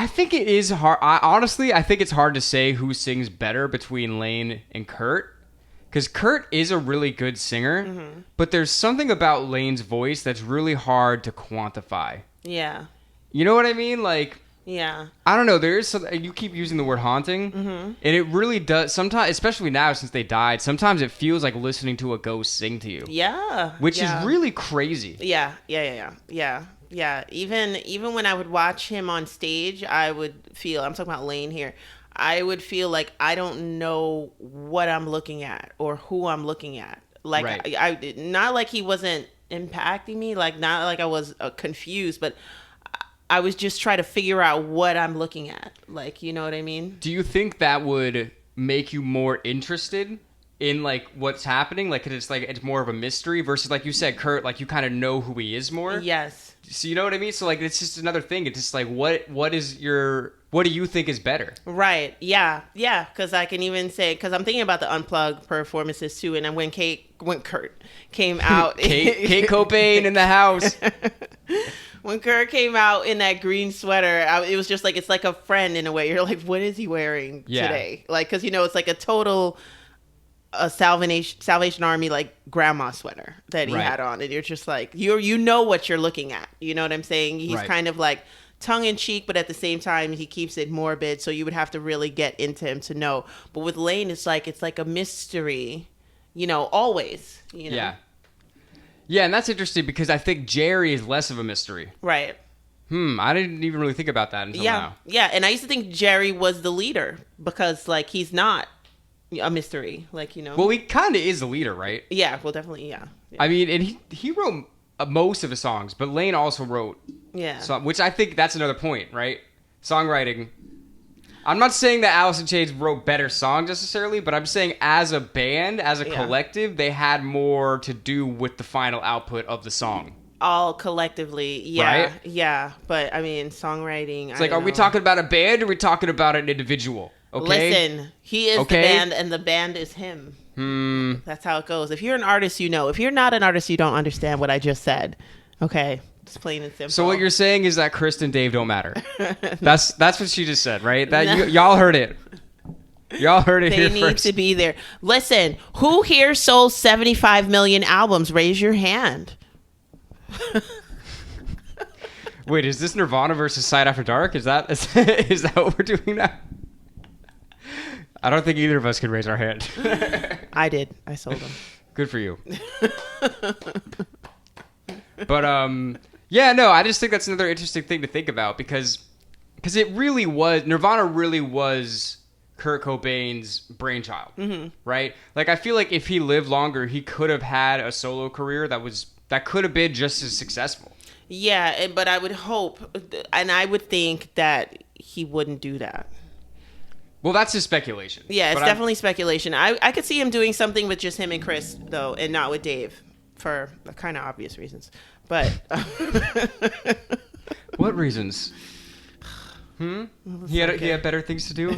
think it is hard. Honestly, I think it's hard to say who sings better between Layne and Kurt. Because Kurt is a really good singer, but there's something about Layne's voice that's really hard to quantify. Yeah. You know what I mean? Like, yeah. I don't know. There is some, you keep using the word haunting, and it really does. Sometimes, especially now since they died, sometimes it feels like listening to a ghost sing to you. Yeah. Which is really crazy. Yeah. Even when I would watch him on stage, I would feel, I'm talking about Layne here, I would feel like I don't know what I'm looking at or who I'm looking at. Like, right. I not like he wasn't impacting me, like not like I was confused, but I was just trying to figure out what I'm looking at. Like, you know what I mean? Do you think that would make you more interested in like what's happening? Like, it's more of a mystery versus, like you said, Kurt, like you kind of know who he is more. Yes. So you know what I mean? So like, it's just another thing. It's just like, what do you think is better? Right. Yeah. Because I can even say, because I'm thinking about the Unplugged performances too, and then when Kurt came out, Kurt Cobain in the house. When Kurt came out in that green sweater, it was just like, it's like a friend in a way. You're like, what is he wearing today? Like, because it's like a total Salvation Army like grandma sweater that he had on, and you're just like, you know what you're looking at. You know what I'm saying? He's kind of like tongue in cheek, but at the same time he keeps it morbid, so you would have to really get into him to know. But with Layne, it's like a mystery, always. Yeah, and that's interesting because I think Jerry is less of a mystery. Right. I didn't even really think about that until now. Yeah, and I used to think Jerry was the leader because like he's not a mystery, like, Well, he kind of is the leader, right? Yeah, well, definitely, yeah. I mean, and he wrote most of his songs, but Layne also wrote which I think that's another point, right? Songwriting. I'm not saying that Alice in Chains wrote better songs necessarily, but I'm saying as a band, as a collective, they had more to do with the final output of the song. All collectively, yeah. Right? Yeah, but I mean, songwriting... It's like, are we talking about a band or are we talking about an individual? Okay? Listen, he is the band and the band is him. That's how it goes. If you're an artist, you know. If you're not an artist, you don't understand what I just said. Okay? It's plain and simple. So what you're saying is that Chris and Dave don't matter. That's what she just said, right? That y'all heard it. Y'all heard it here first. They need to be there. Listen, who here sold 75 million albums? Raise your hand. Wait, is this Nirvana versus Sight After Dark? Is that what we're doing now? I don't think either of us can raise our hand. I did. I sold them. Good for you. But I just think that's another interesting thing to think about because it really was, Nirvana really was Kurt Cobain's brainchild, right? Like, I feel like if he lived longer, he could have had a solo career that could have been just as successful. Yeah, but I would hope, and I would think that he wouldn't do that. Well, that's just speculation. Yeah, it's definitely speculation. I could see him doing something with just him and Chris, though, and not with Dave, for kind of obvious reasons. But what reasons? He had better things to do.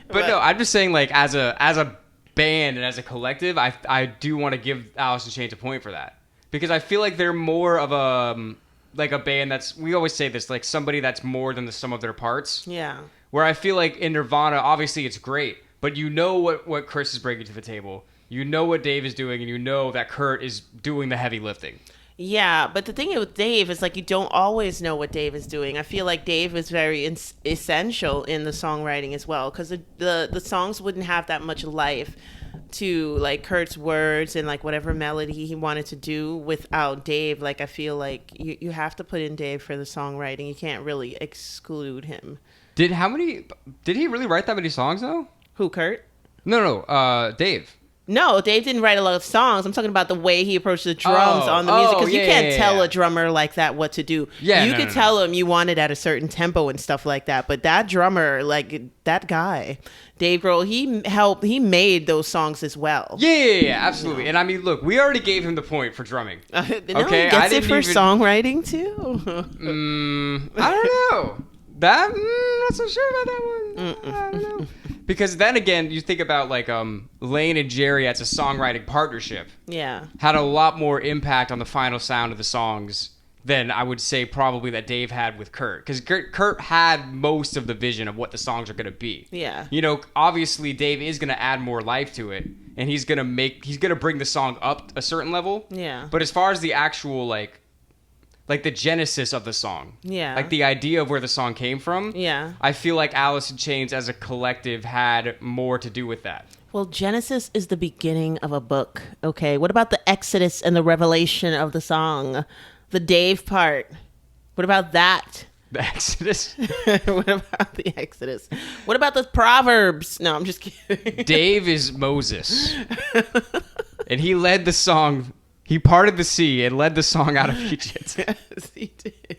But no, I'm just saying, like, as a band and as a collective, I do want to give Alice in Chains a point for that because I feel like they're more of a band that's, we always say this, like somebody that's more than the sum of their parts. Yeah. Where I feel like in Nirvana, obviously it's great, but you know what Chris is bringing to the table. You know what Dave is doing, and you know that Kurt is doing the heavy lifting. Yeah, but the thing with Dave is, like, you don't always know what Dave is doing. I feel like Dave is very essential in the songwriting as well, because the songs wouldn't have that much life to like Kurt's words and like whatever melody he wanted to do without Dave. Like I feel like you have to put in Dave for the songwriting. You can't really exclude him. Did he really write that many songs though? Who, Kurt? No, Dave. No, Dave didn't write a lot of songs. I'm talking about the way he approached the drums on the music. Because you can't tell a drummer like that what to do. Yeah, you could tell him you want it at a certain tempo and stuff like that. But that drummer, like that guy, Dave Grohl, he made those songs as well. Yeah, absolutely. And I mean, look, we already gave him the point for drumming. Okay, he gets it for songwriting too. I don't know. I'm not so sure about that one. I don't know. Because then again, you think about like Layne and Jerry as a songwriting partnership. Yeah. Had a lot more impact on the final sound of the songs than I would say probably that Dave had with Kurt. Because Kurt had most of the vision of what the songs are going to be. Yeah. You know, obviously Dave is going to add more life to it. And he's going to bring the song up a certain level. Yeah. But as far as the actual like the genesis of the song. Yeah. Like the idea of where the song came from. Yeah. I feel like Alice in Chains as a collective had more to do with that. Well, Genesis is the beginning of a book, okay? What about the Exodus and the revelation of the song? The Dave part. What about that? The Exodus? What about the Exodus? What about the Proverbs? No, I'm just kidding. Dave is Moses. And he led the song. He parted the sea and led the song out of Egypt. Yes, he did.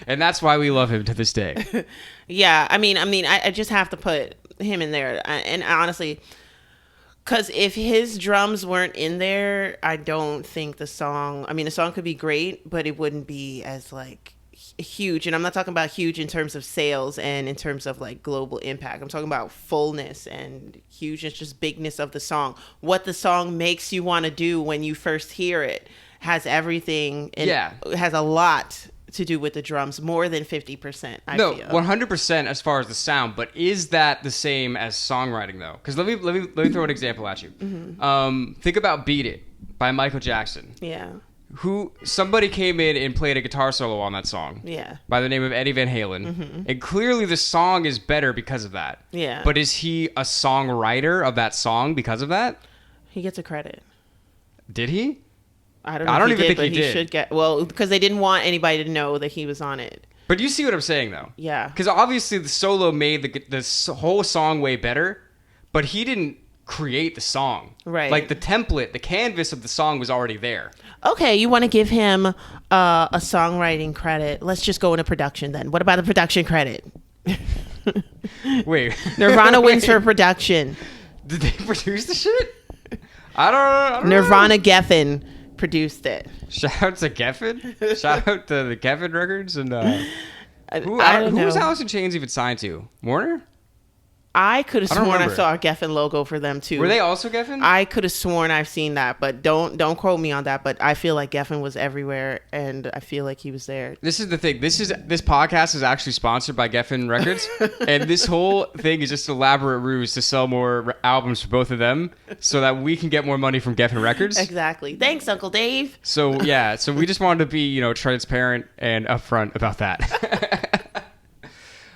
And that's why we love him to this day. Yeah, I mean, I just have to put him in there. And honestly, because if his drums weren't in there, I don't think the song could be great, but it wouldn't be as like huge. And I'm not talking about huge in terms of sales and in terms of like global impact. I'm talking about fullness and hugeness, just bigness of the song. What the song makes you want to do when you first hear it has everything. And it has a lot to do with the drums, more than 50%. I feel 100% as far as the sound. But is that the same as songwriting though? Because let me throw an example at you. Mm-hmm. Think about "Beat It" by Michael Jackson. Yeah. Somebody came in and played a guitar solo on that song. Yeah. By the name of Eddie Van Halen. Mm-hmm. And clearly the song is better because of that. Yeah. But is he a songwriter of that song because of that? He gets a credit. Did he? I don't even think he did. He should get, well, because they didn't want anybody to know that he was on it. But you see what I'm saying though? Yeah. Because obviously the solo made the whole song way better, but he didn't create the song. Right. Like the template, the canvas of the song was already there. Okay, you want to give him a songwriting credit. Let's just go into production then. What about the production credit? Wait. Nirvana wins for production. Did they produce the shit? I don't know. Nirvana Geffen produced it. Shout out to Geffen. Shout out to the Geffen Records. And who's Alice in Chains even signed to? Warner? I could have sworn I saw a Geffen logo for them too. Were they also Geffen? I could have sworn I've seen that, but don't quote me on that. But I feel like Geffen was everywhere, and I feel like he was there. This is the thing. This podcast is actually sponsored by Geffen Records, and this whole thing is just an elaborate ruse to sell more albums for both of them, so that we can get more money from Geffen Records. Exactly. Thanks, Uncle Dave. So yeah, so we just wanted to be transparent and upfront about that.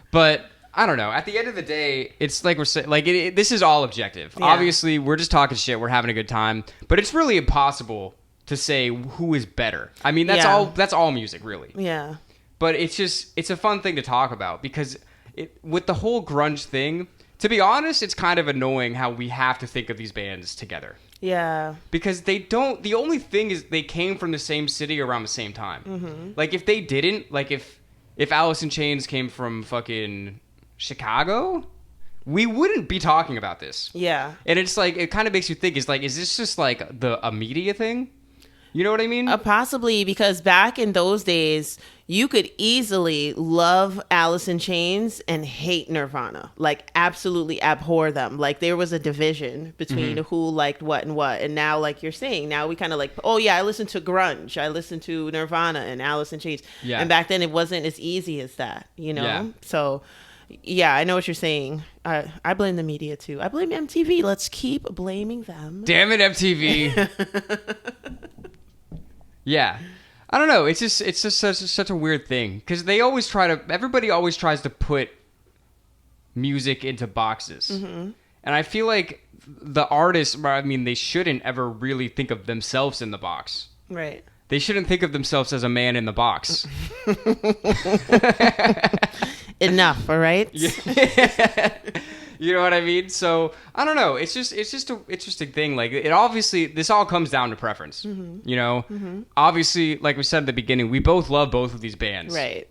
But I don't know. At the end of the day, it's like we're saying, like this is all objective. Yeah. Obviously, we're just talking shit. We're having a good time, but it's really impossible to say who is better. I mean, that's all music, really. Yeah. But it's a fun thing to talk about because with the whole grunge thing, to be honest, it's kind of annoying how we have to think of these bands together. Yeah. Because they don't. The only thing is they came from the same city around the same time. Mm-hmm. Like if they didn't, like if Alice in Chains came from fucking Chicago, we wouldn't be talking about this. Yeah. And it's like, it kind of makes you think, is this just like a media thing? You know what I mean? Possibly, because back in those days, you could easily love Alice in Chains and hate Nirvana. Like, absolutely abhor them. Like, there was a division between who liked what and what. And now, like you're saying, now we kind of like, oh, yeah, I listen to grunge. I listen to Nirvana and Alice in Chains. Yeah. And back then, it wasn't as easy as that, Yeah. So yeah, I know what you're saying. I blame the media too. I blame MTV. Let's keep blaming them. Damn it, MTV. Yeah. I don't know. It's just such a weird thing because everybody always tries to put music into boxes. Mm-hmm. And I feel like the artists, I mean, they shouldn't ever really think of themselves in the box. Right. They shouldn't think of themselves as a man in the box. Enough, all right? Yeah. You know what I mean? So I don't know. It's just an interesting thing. Like it obviously, this all comes down to preference. Mm-hmm. You know, obviously, like we said at the beginning, we both love both of these bands. Right.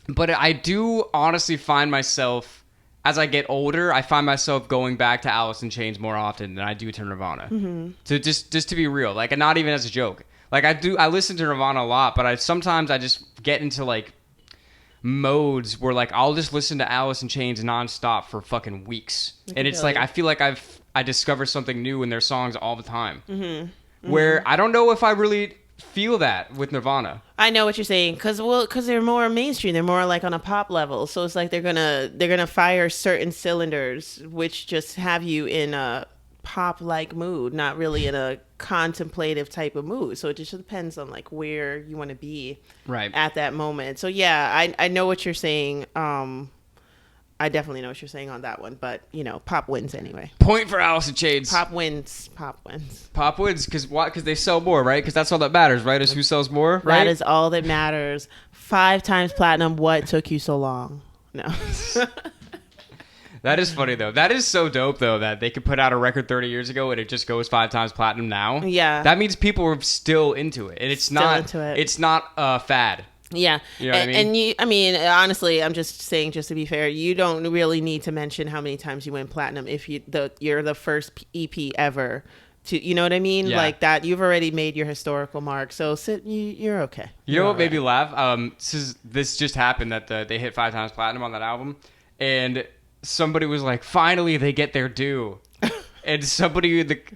But I do honestly find myself, as I get older, I find myself going back to Alice in Chains more often than I do to Nirvana. Mm-hmm. To just to be real, like, and not even as a joke. Like I listen to Nirvana a lot, but sometimes I just get into like modes where like I'll just listen to Alice in Chains nonstop for fucking weeks, and it's like I feel like I discover something new in their songs all the time. Mm-hmm. Where I don't know if I really feel that with Nirvana. I know what you're saying, because they're more mainstream. They're more like on a pop level, so it's like they're gonna fire certain cylinders, which just have you in a pop like mood, not really in a contemplative type of mood. So it just depends on like where you want to be right at that moment. So yeah, I know what you're saying. I definitely know what you're saying on that one, but you know, pop wins anyway. Point for Alice in Chains. Pop wins because they sell more, right? Because that's all that matters, right? Is who sells more, right? That is all that matters. 5 times platinum. What took you so long? No. That is funny, though. That is so dope, though, that they could put out a record 30 years ago and it just goes 5 times platinum now. Yeah. That means people are still into it. And it's not fad. Yeah. You know what I mean? And honestly, I'm just saying, just to be fair, you don't really need to mention how many times you went platinum if you're the first EP ever to, you know what I mean? Yeah. Like that, you've already made your historical mark. So you're okay. You know what made me laugh? This just happened that they hit 5 times platinum on that album. And somebody was like, finally they get their due. And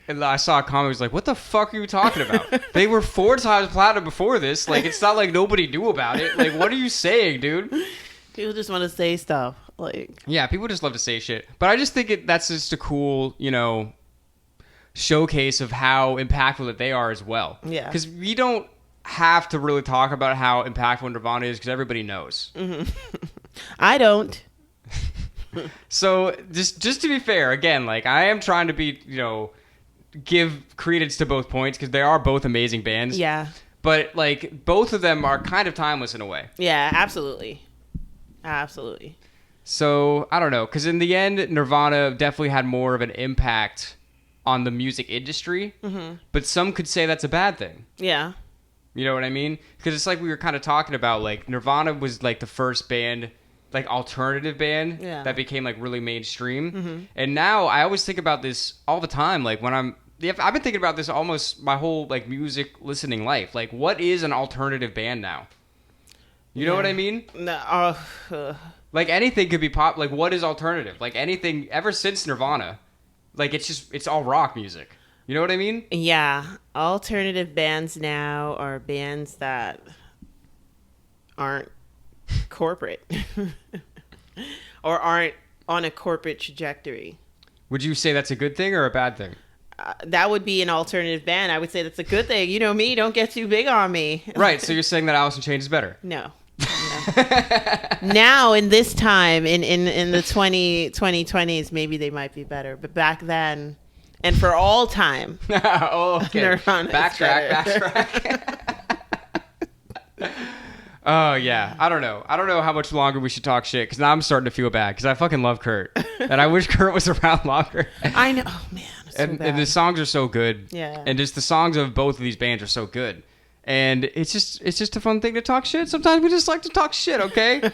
and I saw a comment was like, what the fuck are you talking about? They were 4 times platinum before this. Like, it's not like nobody knew about it. Like, what are you saying, dude? People just want to say stuff. Like, yeah, people just love to say shit. But I just think that's just a cool, you know, showcase of how impactful that they are as well. Yeah. Because we don't have to really talk about how impactful Nirvana is because everybody knows. Mm-hmm. I don't. So just to be fair, again, like I am trying to be, you know, give credence to both points because they are both amazing bands. Yeah. But like both of them are kind of timeless in a way. Yeah, absolutely. Absolutely. So I don't know, because in the end, Nirvana definitely had more of an impact on the music industry. Mm-hmm. But some could say that's a bad thing. Yeah. You know what I mean? Because it's like we were kind of talking about, like Nirvana was like the first band, like alternative band that became like really mainstream. Mm-hmm. And now I always think about this all the time. Like when I've been thinking about this almost my whole like music listening life. Like what is an alternative band now? You know what I mean? No. Like anything could be pop. Like what is alternative? Like anything ever since Nirvana, like it's all rock music. You know what I mean? Yeah. Alternative bands now are bands that aren't corporate or aren't on a corporate trajectory. Would you say that's a good thing or a bad thing? That would be an alternative band. I would say that's a good thing. You know me, don't get too big on me. Right, so you're saying that Alice in Chains is better? No. Now in this time in the 2020s, maybe they might be better, but back then and for all time. Oh, okay. Nirvana Backtrack. Oh, yeah. I don't know how much longer we should talk shit, because now I'm starting to feel bad, because I fucking love Kurt. And I wish Kurt was around longer. I know. Oh, man. It's so bad. And the songs are so good. Yeah. And just the songs of both of these bands are so good. And it's just a fun thing to talk shit. Sometimes we just like to talk shit, okay?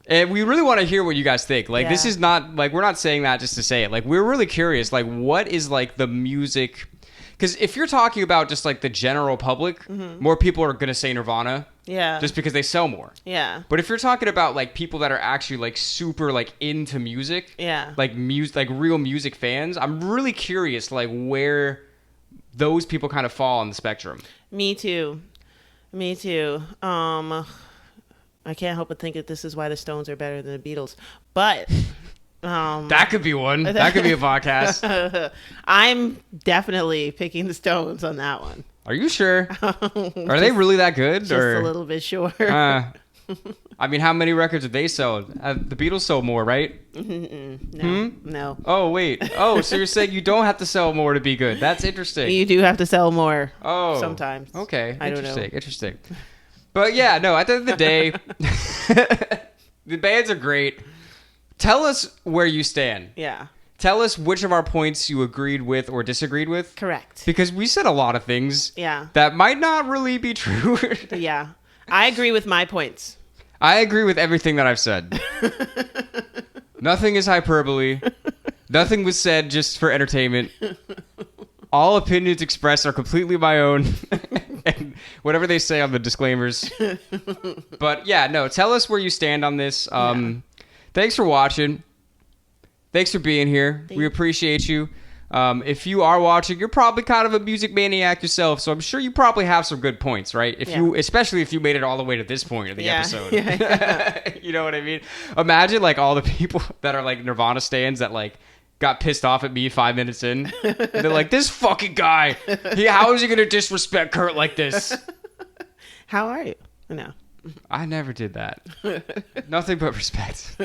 And we really want to hear what you guys think. Like, This is not, like, we're not saying that just to say it. Like, we're really curious, like, what is, like, the music... Because if you're talking about just, like, the general public, mm-hmm. more people are going to say Nirvana. Yeah. Just because they sell more. Yeah. But if you're talking about, like, people that are actually, like, super, like, into music. Yeah. Like, like real music fans, I'm really curious, like, where those people kind of fall on the spectrum. Me too. I can't help but think that this is why the Stones are better than the Beatles. But... that could be one. That could be a podcast. I'm definitely picking the Stones on that one. Are you sure? Are they really that good? Just a little bit sure. I mean, how many records did they sell? The Beatles sold more, right? No. Oh, wait. Oh, so you're saying you don't have to sell more to be good. That's interesting. You do have to sell more. Oh. Sometimes. Okay. I don't know. Interesting. But yeah, no, at the end of the day, the bands are great. Tell us where you stand. Yeah. Tell us which of our points you agreed with or disagreed with. Correct. Because we said a lot of things Yeah. that might not really be true. Yeah. I agree with my points. I agree with everything that I've said. Nothing is hyperbole. Nothing was said just for entertainment. All opinions expressed are completely my own. And whatever they say on the disclaimers. But yeah, no, tell us where you stand on this. Thanks for watching. Thanks for being here. We appreciate you. If you are watching, you're probably kind of a music maniac yourself, so I'm sure you probably have some good points, right? Especially if you made it all the way to this point of the episode. You know what I mean? Imagine like all the people that are like Nirvana stans that like got pissed off at me 5 minutes in. And they're like, this fucking guy, how is he gonna disrespect Kurt like this? How are you? No. I never did that. Nothing but respect.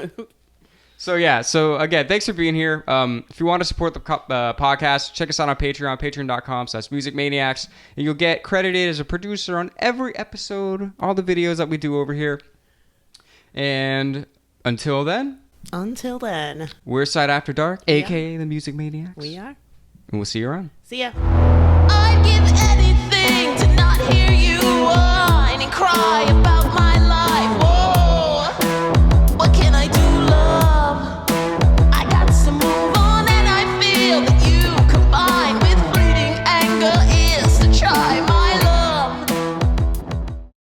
So yeah, so again, thanks for being here. If you want to support the podcast, check us out on Patreon, patreon.com/musicmaniacs, and you'll get credited as a producer on every episode, all the videos that we do over here. And until then, we're Side After Dark, aka the Music Maniacs. We are. And we'll see you around. See ya. I'd give anything to not hear you whine and cry about my